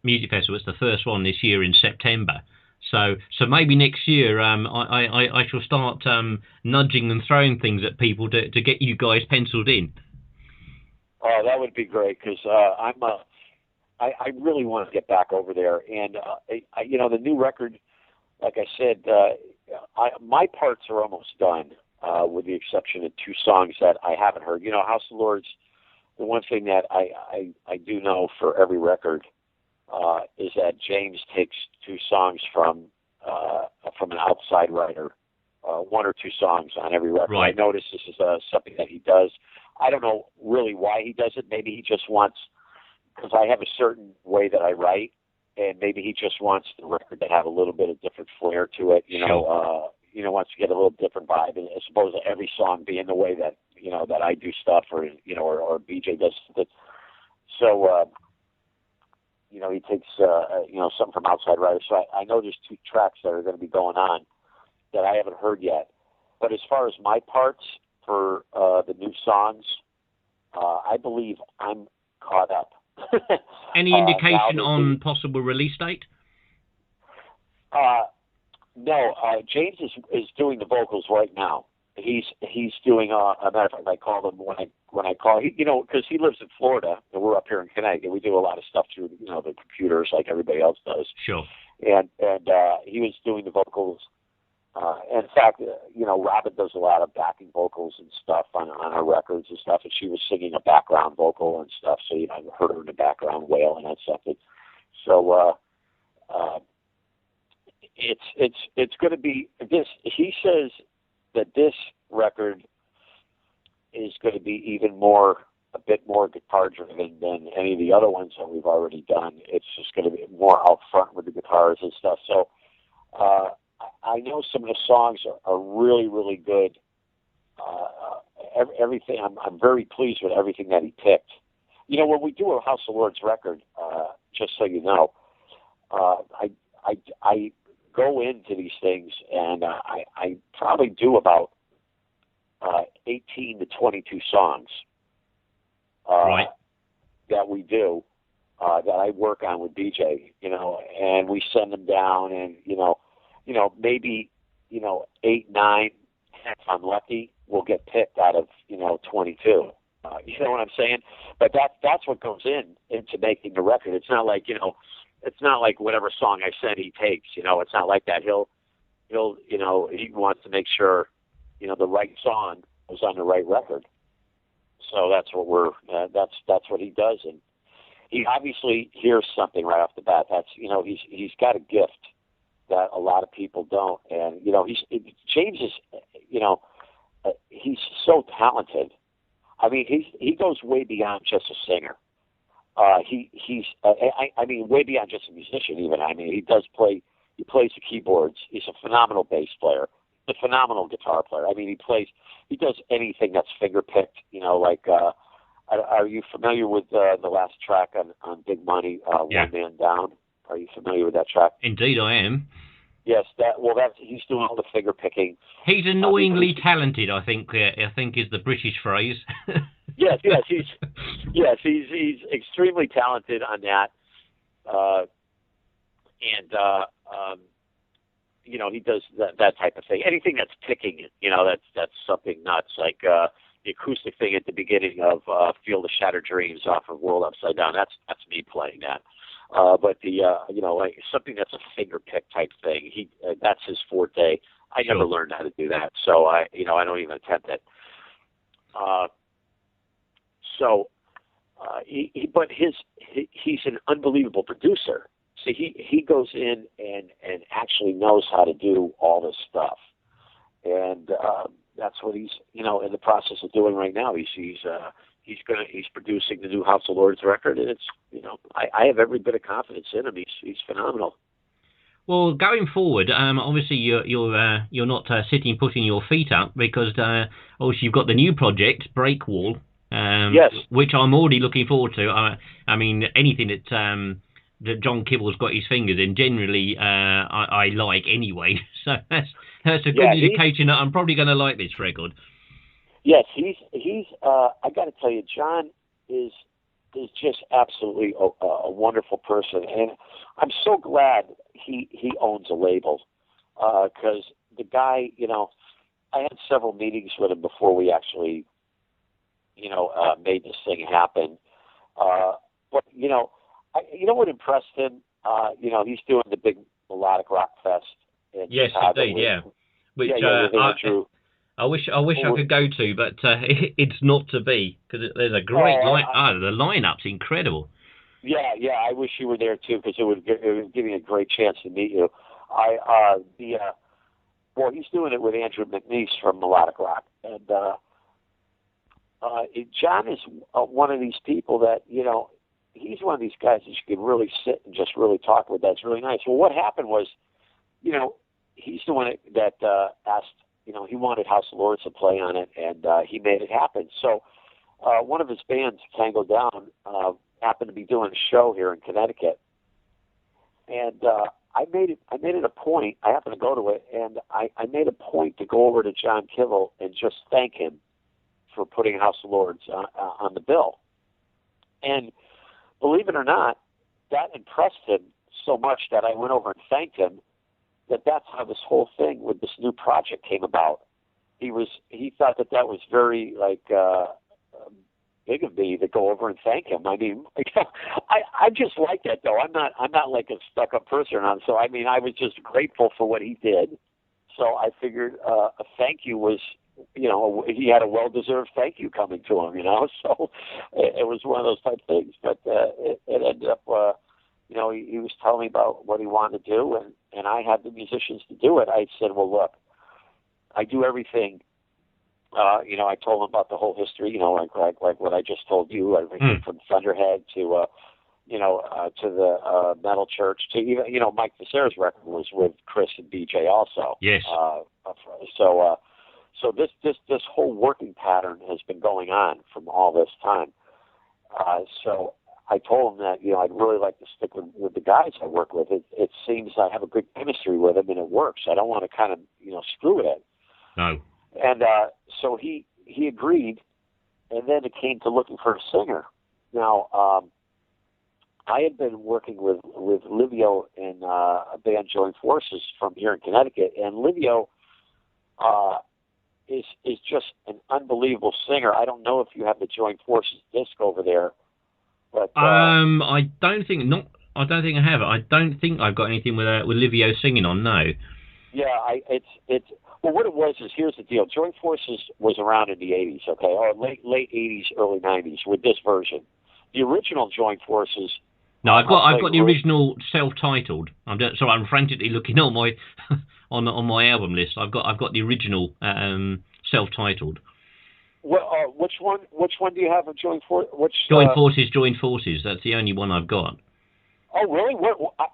music festival. It's the first one this year in September. So maybe next year I shall start nudging and throwing things at people to get you guys penciled in. Oh, that would be great, because I really want to get back over there. And, the new record, like I said, my parts are almost done, with the exception of two songs that I haven't heard. House of Lords, the one thing that I do know for every record is that James takes two songs from an outside writer, one or two songs on every record. Right. I notice this is something that he does. I don't know really why he does it. Maybe he just wants, because I have a certain way that I write, and maybe he just wants the record to have a little bit of different flair to it. Wants to get a little different vibe, and as opposed to every song being the way that that I do stuff, or BJ does it. So he takes something from Outside Riders. So I know there's 2 tracks that are going to be going on that I haven't heard yet. But as far as my parts for the new songs, I believe I'm caught up. Any indication on possible release date? No, James is doing the vocals right now. He's doing. A matter of fact, I call him when I call. Because he lives in Florida and we're up here in Connecticut. We do a lot of stuff through the computers like everybody else does. Sure. And he was doing the vocals. And in fact, Robin does a lot of backing vocals and stuff on her records and stuff. And she was singing a background vocal and stuff. So I heard her in the background wailing on something. So it's going to be this. He says that this record is going to be even a bit more guitar driven than any of the other ones that we've already done. It's just going to be more out front with the guitars and stuff. So I know some of the songs are really, really good. Everything, I'm very pleased with everything that he picked. When we do a House of Lords record, just so you know, I go into these things and I probably do about 18 to 22 songs right. that we do that I work on with BJ, and we send them down, and maybe 8, 9, 10, if I'm lucky, will get picked out of 22. You know what I'm saying? But that's what goes into making the record. It's not like it's not like whatever song I send he takes. It's not like that. He'll he wants to make sure the right song was on the right record. So that's what that's what he does, and he obviously hears something right off the bat. That's he's got a gift that a lot of people don't, and James is he's so talented. I mean, he goes way beyond just a singer. He's way beyond just a musician even. I mean, he plays the keyboards. He's a phenomenal bass player, a phenomenal guitar player. I mean, he does anything that's finger picked, are you familiar with the last track on Big Money, yeah. One Man Down? Are you familiar with that track? Indeed I am. Yes, he's doing all the finger picking. He's annoyingly talented, I think is the British phrase. Yes, he's extremely talented on that, he does that type of thing. Anything that's picking, that's something nuts. Like the acoustic thing at the beginning of "Feel the Shattered Dreams" off of "World Upside Down." That's me playing that. But the like something that's a finger pick type thing. That's his forte. I Sure. never learned how to do that, so I don't even attempt it. But he's an unbelievable producer. See, he goes in and actually knows how to do all this stuff, and that's what he's in the process of doing right now. He's producing the new House of Lords record, and it's I have every bit of confidence in him. He's phenomenal. Well, going forward, obviously you're not sitting putting your feet up because obviously you've got the new project Breakwall, yes, which I'm already looking forward to. I mean anything that John Kibble's got his fingers in, generally I like anyway. So that's a good indication that I'm probably going to like this record. Yes, he's. I got to tell you, John is just absolutely a wonderful person, and I'm so glad he owns a label because the guy, I had several meetings with him before we actually, made this thing happen. But what impressed him? He's doing the big melodic rock fest. In Chicago indeed, yeah. Which with Andrew. I wish I could go to, but it's not to be because there's a great the lineup's incredible. Yeah, I wish you were there too because it would give me a great chance to meet you. He's doing it with Andrew McNeese from Melodic Rock, and John is one of these people that he's one of these guys that you can really sit and just really talk with. That's really nice. Well, what happened was, he's the one that asked. He wanted House of Lords to play on it, and he made it happen. So one of his bands, Tango Down, happened to be doing a show here in Connecticut, And I made it a point. I happened to go to it, and I made a point to go over to John Kivel and just thank him for putting House of Lords on the bill. And believe it or not, that impressed him so much that I went over and thanked him. That's how this whole thing with this new project came about. He thought that was very big of me to go over and thank him. I mean, I just like that though. I'm not like a stuck-up person. So I mean, I was just grateful for what he did. So I figured a thank you was, he had a well-deserved thank you coming to him. So it was one of those type things. But it ended up, he was telling me about what he wanted to do, and I had the musicians to do it. I said, well, look, I do everything. I told him about the whole history, like what I just told you, everything from Thunderhead to the Metal Church to even, Mike Becerra's record was with Chris and BJ also. Yes. So this whole working pattern has been going on from all this time. So I told him that, I'd really like to stick with the guys I work with. It seems I have a good chemistry with them and it works. I don't want to kind of, screw it. No. And so he agreed, and then it came to looking for a singer. Now, I had been working with Livio in a band Joint Forces from here in Connecticut, and Livio is just an unbelievable singer. I don't know if you have the Joint Forces disc over there, but I don't think I have it. I don't think I've got anything with Livio singing on. No. Yeah, it's. Well, what it was is, here's the deal. Joint Forces was around in the 80s, okay, or late 80s, early 90s with this version. The original Joint Forces... No, I've got the original self-titled. I'm frantically looking on my on my album list. I've got the original self-titled. Well, which one do you have of Joint Forces? Joint Forces. That's the only one I've got. Oh, really?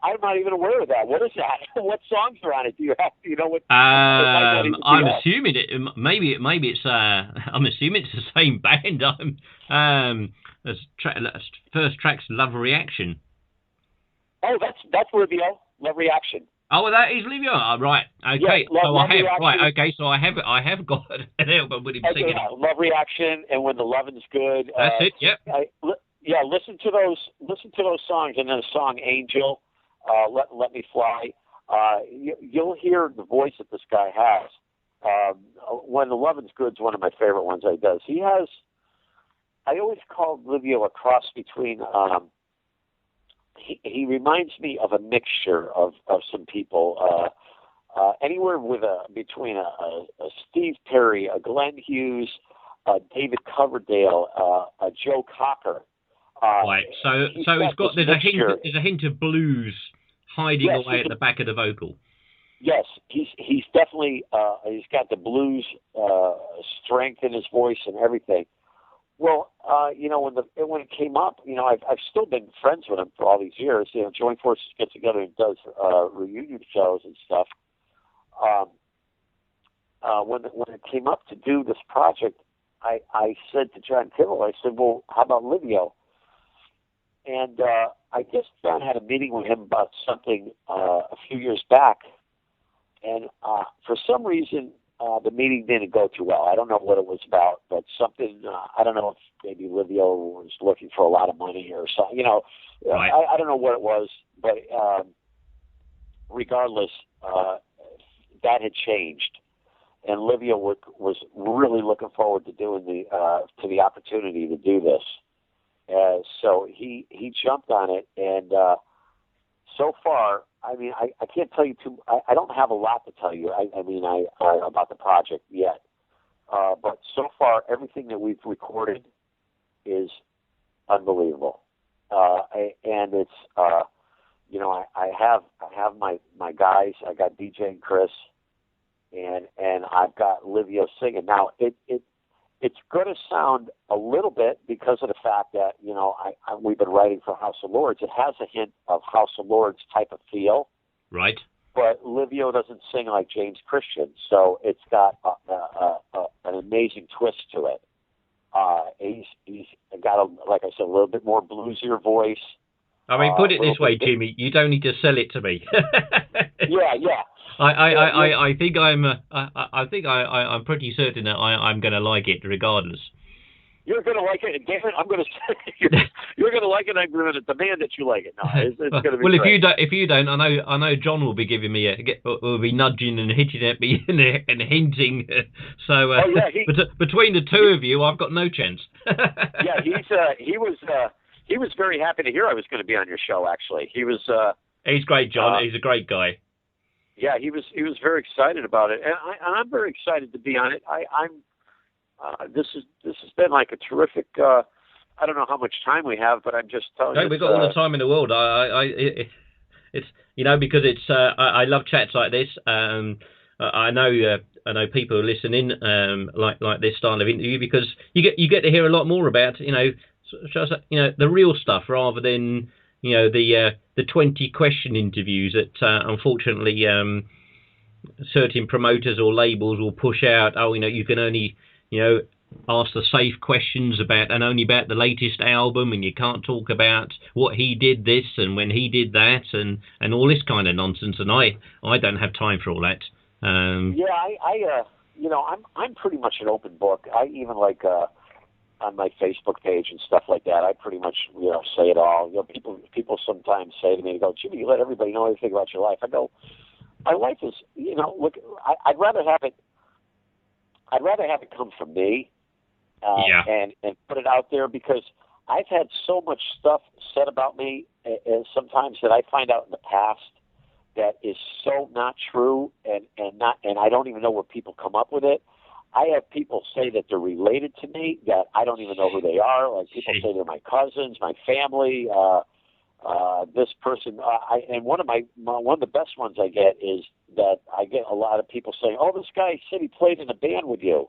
I'm not even aware of that. What is that? What songs are on it? Do you know what? I'm assuming it. Maybe it's. I'm assuming it's the same band. First track's Love Reaction. Oh, that's Livio. Love Reaction. Oh, well, that is Livio. Oh, right. Okay. Yes, so I have. Reaction. Right. Okay. So I have got an album with him singing. Love Reaction and When the Lovin's Good. That's it. Yep. Yeah, listen to those songs, and then the song Angel, Let Me Fly. You'll hear the voice that this guy has. When the Lovin's Good's one of my favorite ones that he does. He has, I always called Livio a cross between, he reminds me of a mixture of some people, anywhere between a Steve Perry, a Glenn Hughes, David Coverdale, a Joe Cocker. Right, so there's a hint of blues hiding away at the back of the vocal. Yes, he's definitely he's got the blues strength in his voice and everything. Well, when it came up, I've still been friends with him for all these years. Joint Forces gets together and does reunion shows and stuff. When it came up to do this project, I said to John Kivel, I said, well, how about Livio? And I guess John had a meeting with him about something a few years back, and for some reason the meeting didn't go too well. I don't know what it was about, but something, I don't know if maybe Livio was looking for a lot of money or something, Right. I don't know what it was, but regardless, that had changed. And Livio was really looking forward to doing the opportunity to do this. So he jumped on it, and so far, I mean, I can't tell you I don't have a lot to tell you. I mean, about the project yet, but so far, everything that we've recorded is unbelievable, and it's I have my guys. I got DJ and Chris, and I've got Livio singing. Now it's going to sound a little bit, because of the fact that, we've been writing for House of Lords. It has a hint of House of Lords type of feel. Right. But Livio doesn't sing like James Christian, so it's got an amazing twist to it. He's got, like I said, a little bit more bluesier voice. I mean, put it little this way, bit. Jimmy. You don't need to sell it to me. Yeah. I think I'm pretty certain that I'm going to like it regardless. You're going to like it, and damn it, I'm going to say you're going to like it. I'm going to demand that you like it. No, it's going to be well, great. if you don't, I know John will be giving me will be nudging and hitting at me and hinting. So between the two of you, I've got no chance. Yeah, he was very happy to hear I was going to be on your show. Actually, he was. He's great, John. He's a great guy. Yeah, he was very excited about it, and I'm very excited to be on it. This has been like a terrific. I don't know how much time we have, but I'm just telling you. We've got all the time in the world. It's because it's I love chats like this. I know people are listening like this style of interview because you get to hear a lot more about the real stuff rather than the 20 question interviews that unfortunately certain promoters or labels will push out. You can only ask the safe questions only about the latest album, and you can't talk about what he did this and when he did that and all this kind of nonsense. And I don't have time for all that. I'm pretty much an open book. I even on my Facebook page and stuff like that, I pretty much say it all. People sometimes say to me, "Go, Jimmy, you let everybody know everything about your life." I go, my life is, look, I'd rather have it come from me, and put it out there, because I've had so much stuff said about me, sometimes that I find out in the past that is so not true, and I don't even know where people come up with it. I have people say that they're related to me that I don't even know who they are. Like, people say they're my cousins, my family. This person, and one of the best ones I get is that I get a lot of people saying, "Oh, this guy said he played in a band with you,"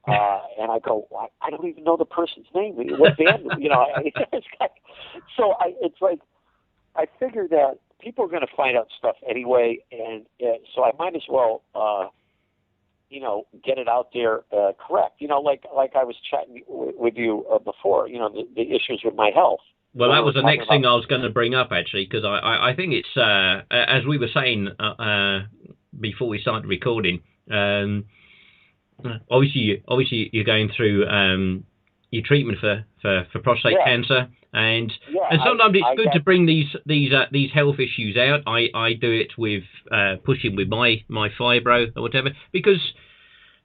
and I go, "I don't even know the person's name. What band?" So it's like, I figure that people are going to find out stuff anyway, and so I might as well, get it out there correct. Like I was chatting with you before. The issues with my health. Well, that was the next thing I was going to bring up, actually, because I think it's, as we were saying before we started recording, obviously you're going through your treatment for prostate cancer, and sometimes it's good to bring these health issues out. I do it with pushing with my fibro or whatever, because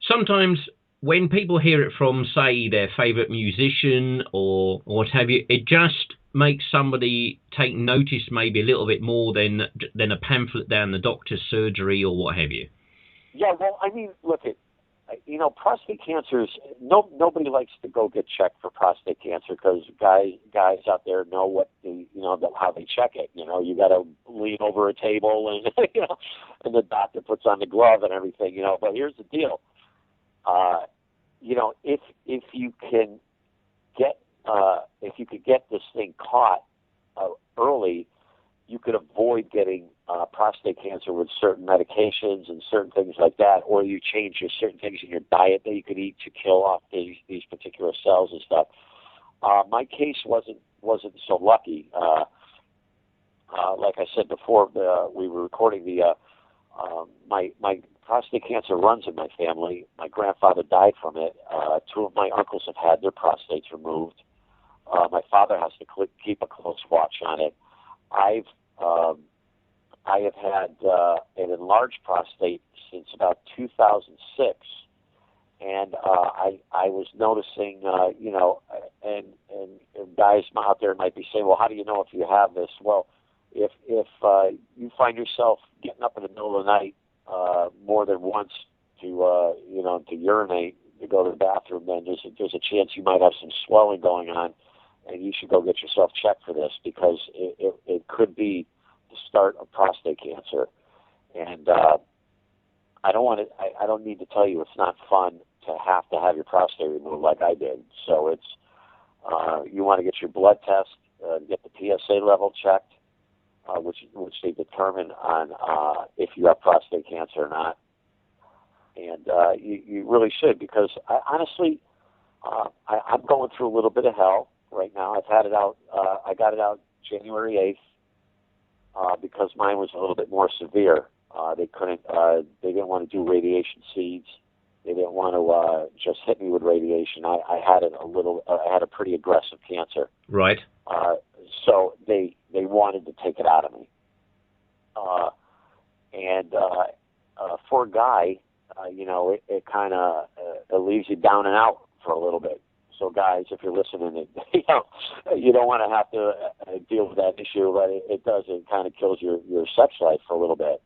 sometimes when people hear it from, say, their favourite musician or what have you, it just makes somebody take notice maybe a little bit more than a pamphlet down the doctor's surgery or what have you. Yeah, well, I mean, look, prostate cancer is, nobody likes to go get checked for prostate cancer, because guys out there know what how they check it. You got to lean over a table and and the doctor puts on the glove and everything. But here's the deal. If you can get this thing caught early, you could avoid getting prostate cancer with certain medications and certain things like that, or you change certain things in your diet that you could eat to kill off these particular cells and stuff. My case wasn't so lucky. Like I said before, we were recording my prostate cancer runs in my family. My grandfather died from it. Two of my uncles have had their prostates removed. My father has to keep a close watch on it. I have had an enlarged prostate since about 2006, and I was noticing, and guys out there might be saying, "Well, how do you know if you have this?" Well, if you find yourself getting up in the middle of the night more than once to urinate, to go to the bathroom, then there's a chance you might have some swelling going on, and you should go get yourself checked for this, because it could be the start of prostate cancer. And I don't need to tell you, it's not fun to have your prostate removed like I did. So it's you want to get your blood test, get the PSA level checked, which they determine on if you have prostate cancer or not. And you really should, because honestly, I'm going through a little bit of hell right now. I've had it out. I got it out January 8th, because mine was a little bit more severe. They didn't want to do radiation seeds. They didn't want to just hit me with radiation. I had I had a pretty aggressive cancer. Right. So they wanted to take it out of me. For a guy, it kind of it leaves you down and out for a little bit. So guys, if you're listening, you don't want to have to deal with that issue, but it does. It kind of kills your sex life for a little bit.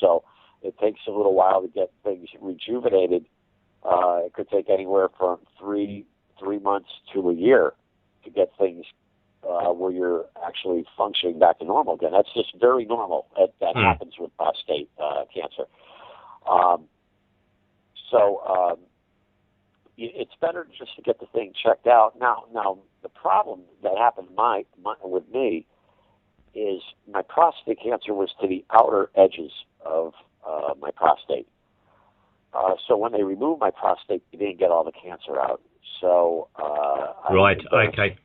So it takes a little while to get things rejuvenated. It could take anywhere from three months to a year to get things where you're actually functioning back to normal again. That's just very normal. That happens with prostate cancer. It's better just to get the thing checked out. Now the problem that happened with me is my prostate cancer was to the outer edges of my prostate. So when they removed my prostate, they didn't get all the cancer out. So right, okay.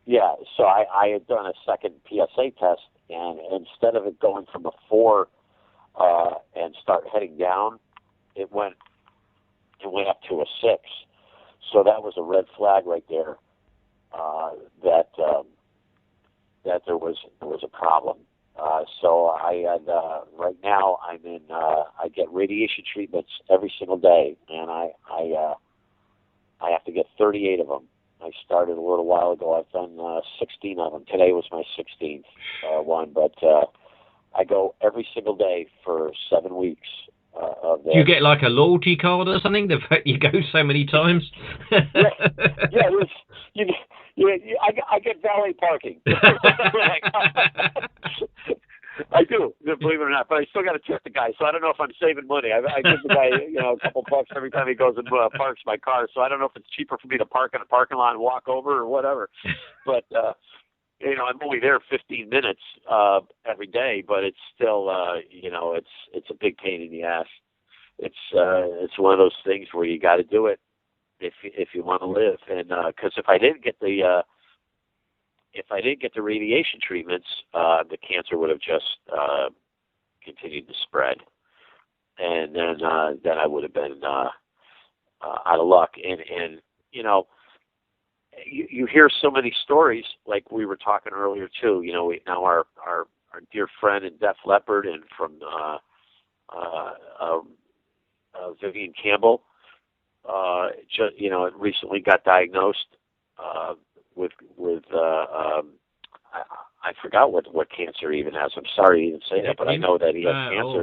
Yeah, so I had done a second PSA test, and instead of it going from a 4 and start heading down, it went up to a 6. So that was a red flag right there that there was a problem. So I had right now I get radiation treatments every single day, and I have to get 38 of them. I started a little while ago. I've done 16 of them. Today was my 16th one, but I go every single day for 7 weeks. Of this. Do you get like a loyalty card or something? The fact you go so many times. I get valet parking. I do, believe it or not, but I still got to tip the guy, so I don't know if I'm saving money. I give the guy, a couple bucks every time he goes and parks my car, so I don't know if it's cheaper for me to park in a parking lot and walk over or whatever. But I'm only there 15 minutes every day, but it's still, it's a big pain in the ass. It's one of those things where you got to do it if you want to live, and because if I didn't get the radiation treatments, the cancer would have just continued to spread, and then I would have been out of luck. And you hear so many stories, like we were talking earlier too. Now our dear friend in Def Leppard and from Vivian Campbell, recently got diagnosed with I forgot what cancer he even has. I'm sorry he didn't say that, but I know that he has cancer,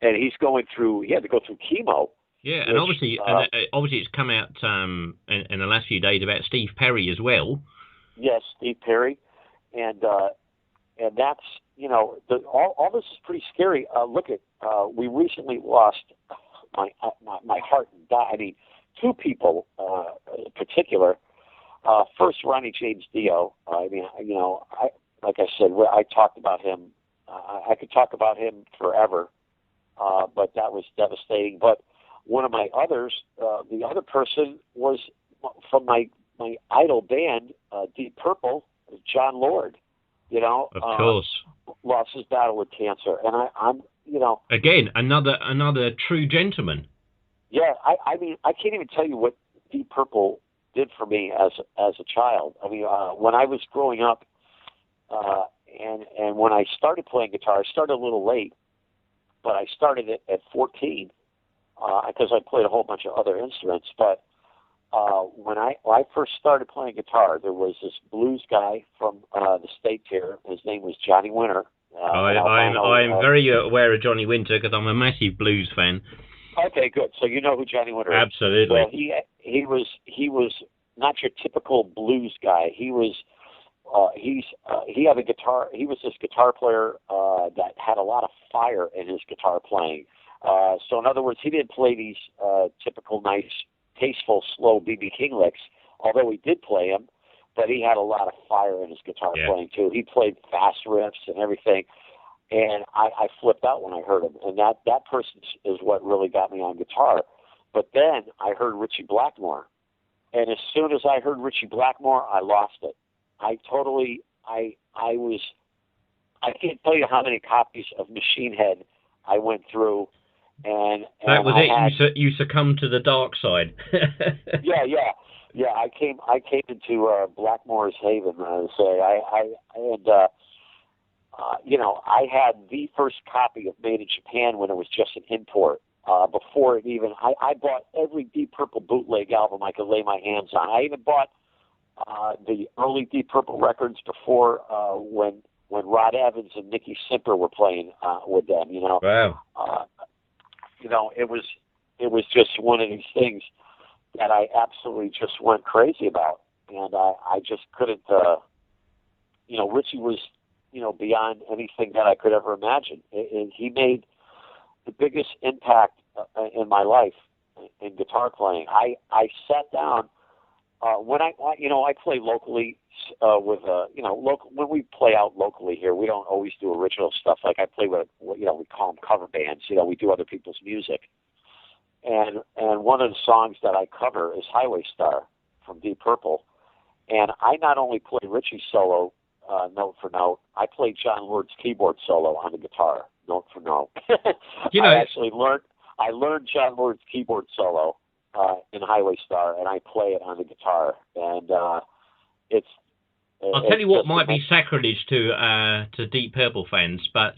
and he's going through. He had to go through chemo. Yeah, and obviously it's come out in the last few days about Steve Perry as well. Yes, Steve Perry, and that's all this is pretty scary. Look at we recently lost my heart died. I mean, 2 people in particular. First, Ronnie James Dio. I mean, like I said, I talked about him. I could talk about him forever, but that was devastating. But one of my others, the other person was from my idol band, Deep Purple, John Lord. Of course, lost his battle with cancer, and I'm again another true gentleman. Yeah, I mean, I can't even tell you what Deep Purple did for me as a child. I mean, when I was growing up, and when I started playing guitar, I started a little late, but I started at 14 because I played a whole bunch of other instruments. But when I first started playing guitar, there was this blues guy from the States here. His name was Johnny Winter. I'm very aware of Johnny Winter because I'm a massive blues fan. Okay, good. So you know who Johnny Winter is. Absolutely. Well, he was not your typical blues guy. He had a guitar. He was this guitar player that had a lot of fire in his guitar playing. So in other words, he didn't play these typical nice, tasteful, slow B.B. King licks, although he did play them, but he had a lot of fire in his guitar playing too. He played fast riffs and everything. And I flipped out when I heard him. And that person is what really got me on guitar. But then I heard Ritchie Blackmore. And as soon as I heard Ritchie Blackmore, I lost it. I can't tell you how many copies of Machine Head I went through, and That was I it. had, You succumbed to the dark side. yeah. I came into Blackmore's Haven. I would say I had I had the first copy of Made in Japan when it was just an import. Before it even, I bought every Deep Purple bootleg album I could lay my hands on. I even bought the early Deep Purple records before when Rod Evans and Nicky Simper were playing with them. Wow. It was just one of these things that I absolutely just went crazy about, and I just couldn't. Richie was beyond anything that I could ever imagine. And he made the biggest impact in my life in guitar playing. I sat down when I play locally with local. When we play out locally here, we don't always do original stuff. Like I play with we call them cover bands. We do other people's music, and one of the songs that I cover is Highway Star from Deep Purple, and I not only play Richie's solo note for note, I play John Lord's keyboard solo on the guitar note for note. I learned John Lord's keyboard solo in Highway Star, and I play it on the guitar. And I'll tell you what might be sacrilege to Deep Purple fans, but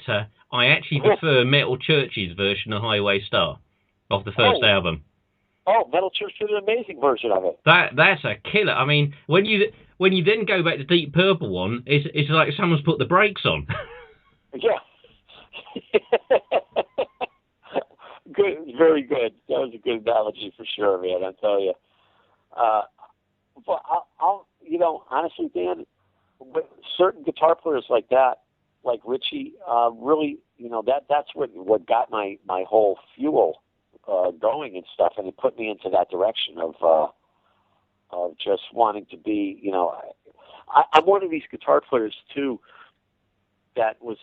I actually prefer Metal Church's version of Highway Star of the first album. Oh, Metal Church did an amazing version of it. That's a killer. I mean, when you then go back to Deep Purple one, it's like someone's put the brakes on. Yeah. Good, very good. That was a good analogy for sure, man. I tell you. But I'll honestly, Dan, with certain guitar players like that, like Richie, really, that's what got my whole fuel going and stuff, and it put me into that direction of just wanting to be, I'm one of these guitar players too that was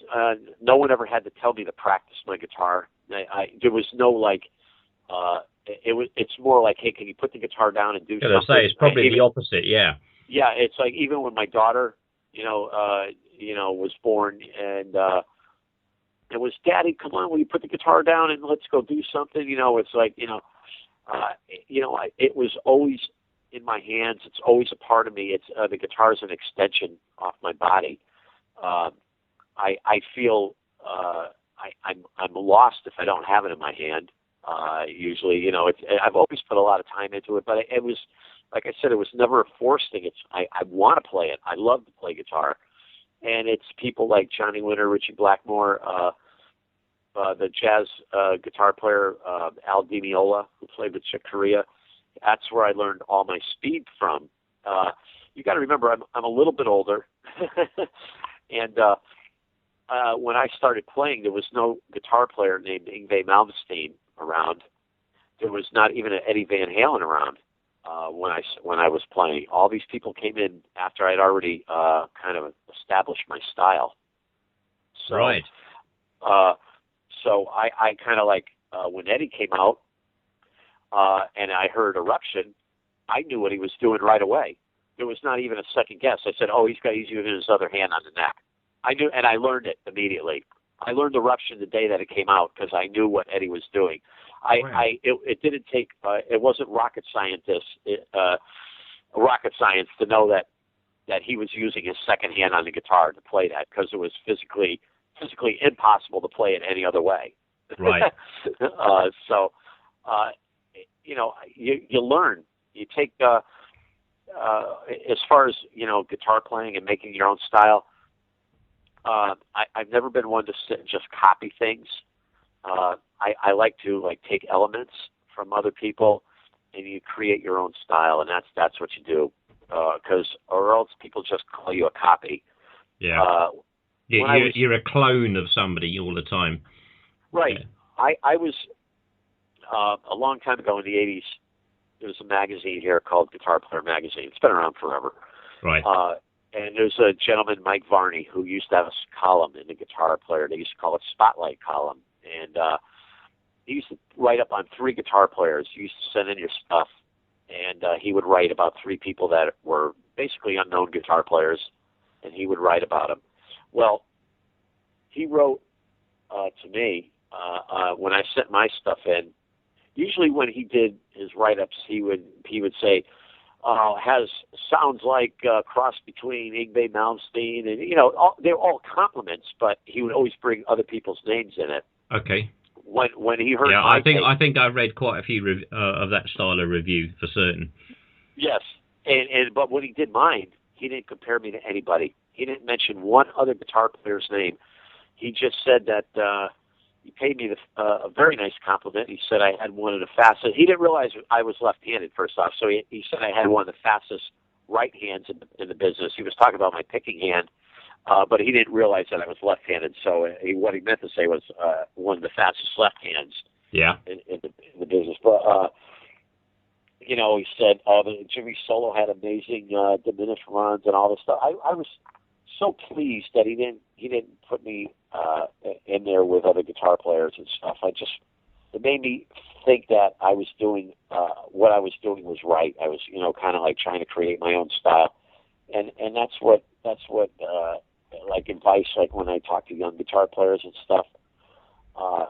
no one ever had to tell me to practice my guitar. There was no it's more like, hey, can you put the guitar down and do something? It's probably the opposite, yeah. Yeah, it's like even when my daughter, was born, and it was, Daddy, come on, will you put the guitar down and let's go do something? It's like, it was always in my hands. It's always a part of me. It's the guitar is an extension of my body. I feel I'm lost if I don't have it in my hand. Usually, I've always put a lot of time into it, but it was, like I said, it was never a forced thing. I want to play it. I love to play guitar, and it's people like Johnny Winter, Richie Blackmore, the jazz guitar player Al Di Meola, who played with Chick Corea. That's where I learned all my speed from. You got to remember, I'm a little bit older, and when I started playing, there was no guitar player named Yngwie Malmsteen around. There was not even an Eddie Van Halen around when I was playing. All these people came in after I'd already kind of established my style. So, right. So I kind of like when Eddie came out and I heard Eruption, I knew what he was doing right away. There was not even a second guess. I said, "Oh, he's using his other hand on the neck." I knew, and I learned it immediately. I learned Eruption the day that it came out because I knew what Eddie was doing. It didn't take. It wasn't rocket science to know that he was using his second hand on the guitar to play that, because it was physically impossible to play it any other way. Right. You learn. You take as far as guitar playing and making your own style. I've never been one to sit and just copy things. I like to take elements from other people, and you create your own style, and that's what you do. Or else people just call you a copy. Yeah. You're a clone of somebody all the time. Right. Yeah. I was a long time ago in the 80s. There was a magazine here called Guitar Player Magazine. It's been around forever. Right. And there's a gentleman, Mike Varney, who used to have a column in the Guitar Player. They used to call it Spotlight Column. And he used to write up on 3 guitar players. You used to send in your stuff, and he would write about 3 people that were basically unknown guitar players, and he would write about them. Well, he wrote to me when I sent my stuff in. Usually, when he did his write-ups, he would say, sounds like a cross between Yngwie Malmsteen, and they're all compliments, but he would always bring other people's names in it. Okay. When he heard, I think I read quite a few of that style of review for certain. Yes, but when he did mine, he didn't compare me to anybody. He didn't mention one other guitar player's name. He just said that he paid me a very nice compliment. He said I had one of the fastest. He didn't realize I was left-handed, first off, so he said I had one of the fastest right hands in the business. He was talking about my picking hand, but he didn't realize that I was left-handed. So what he meant to say was one of the fastest left hands. Yeah. In the business, but he said, the Jimi solo had amazing diminished runs and all this stuff. I was so pleased that he didn't put me in there with other guitar players and stuff. It made me think that I was doing what I was doing was right. I was kind of like trying to create my own style, and that's what like advice, like when I talk to young guitar players and stuff. I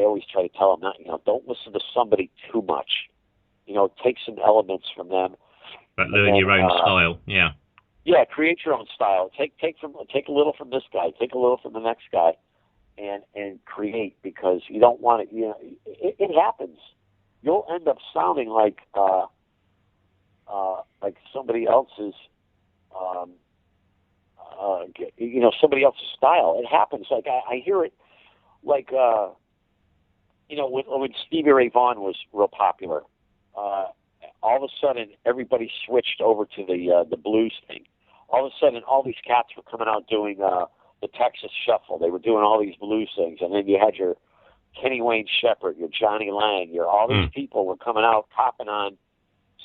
always try to tell them that don't listen to somebody too much. Take some elements from them. But learn your own style, yeah. Yeah, create your own style. Take a little from this guy, take a little from the next guy, and create, because you don't want it. It happens. You'll end up sounding like somebody else's, somebody else's style. It happens. Like I hear it, like when Stevie Ray Vaughan was real popular. All of a sudden, everybody switched over to the blues thing. All of a sudden, all these cats were coming out doing the Texas Shuffle. They were doing all these blues things, and then you had your Kenny Wayne Shepherd, your Johnny Lang, all these people were coming out copping on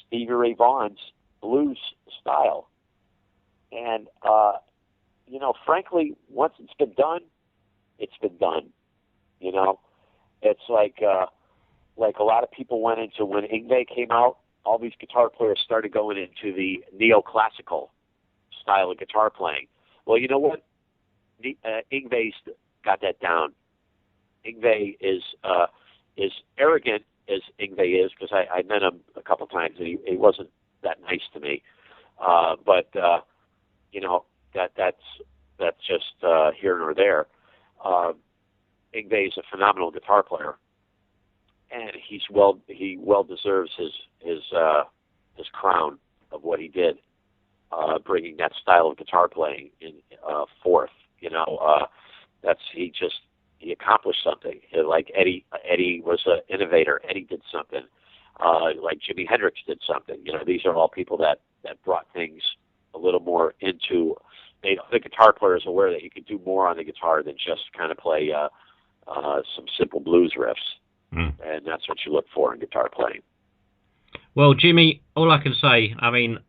Stevie Ray Vaughan's blues style. And frankly, once it's been done, it's been done. It's like a lot of people went into when Yngwie came out. All these guitar players started going into the neoclassical style of guitar playing. Well, you know what? Yngwie's got that down. Yngwie is arrogant as Yngwie is, because I met him a couple times and he wasn't that nice to me. But that's just here nor there. Yngwie is a phenomenal guitar player, and he well deserves his crown of what he did, bringing that style of guitar playing forth. He accomplished something. Like Eddie was an innovator. Eddie did something. Like Jimi Hendrix did something. These are all people that brought things a little more into. Made the guitar players aware that you could do more on the guitar than just kind of play some simple blues riffs. And that's what you look for in guitar playing. Well, Jimmy, all I can say,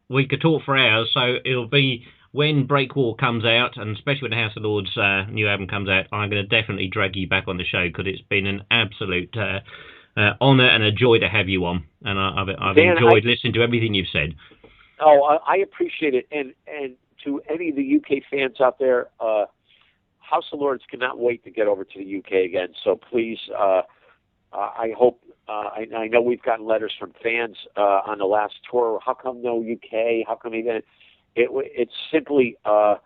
we could talk for hours, so it'll be when Break War comes out, and especially when the House of Lords new album comes out, I'm going to definitely drag you back on the show, because it's been an absolute honour and a joy to have you on, and I've enjoyed listening to everything you've said. Oh, I appreciate it, and to any of the UK fans out there, House of Lords cannot wait to get over to the UK again, so please, I hope, I know we've gotten letters from fans on the last tour. How come no UK? How come even? It's simply the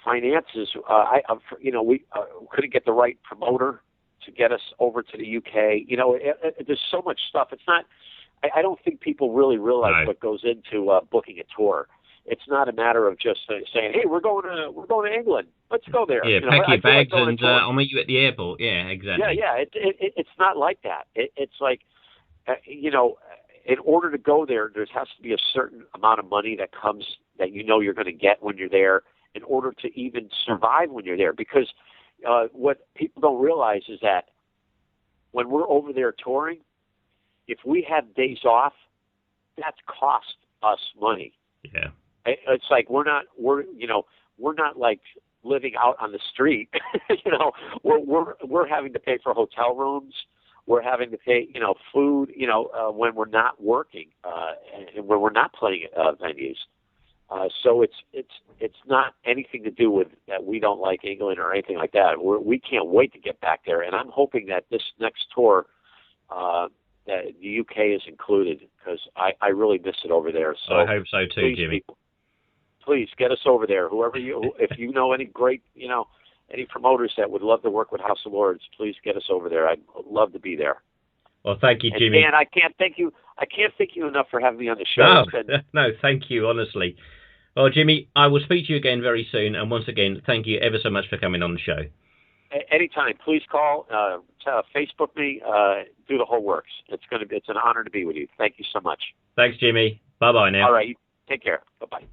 finances. We couldn't get the right promoter to get us over to the UK. There's so much stuff. It's not. I don't think people really realize what goes into booking a tour. It's not a matter of just saying, "Hey, we're going to England. Let's go there." Yeah, pack your bags and I'll meet you at the airport. Yeah, exactly. Yeah. It's not like that. It's like, in order to go there has to be a certain amount of money that comes that you're going to get when you're there in order to even survive when you're there. Because what people don't realize is that when we're over there touring, if we have days off, that's cost us money. Yeah. It's like we're not like living out on the street. We're having to pay for hotel rooms. we're having to pay, food, when we're not working, and when we're not playing at venues. So it's not anything to do with that we don't like England or anything like that. We can't wait to get back there, and I'm hoping that this next tour, that the UK is included, because I really miss it over there. So I hope so too, please, Jimmy. people, please get us over there. If you know any great, any promoters that would love to work with House of Lords, please get us over there. I'd love to be there. Well, thank you, Jimmy. And I can't thank you enough for having me on the show. No, thank you, honestly. Well, Jimmy, I will speak to you again very soon. And once again, thank you ever so much for coming on the show. Anytime. Please call, Facebook me, do the whole works. It's an honor to be with you. Thank you so much. Thanks, Jimmy. Bye-bye now. All right. Take care. Bye-bye.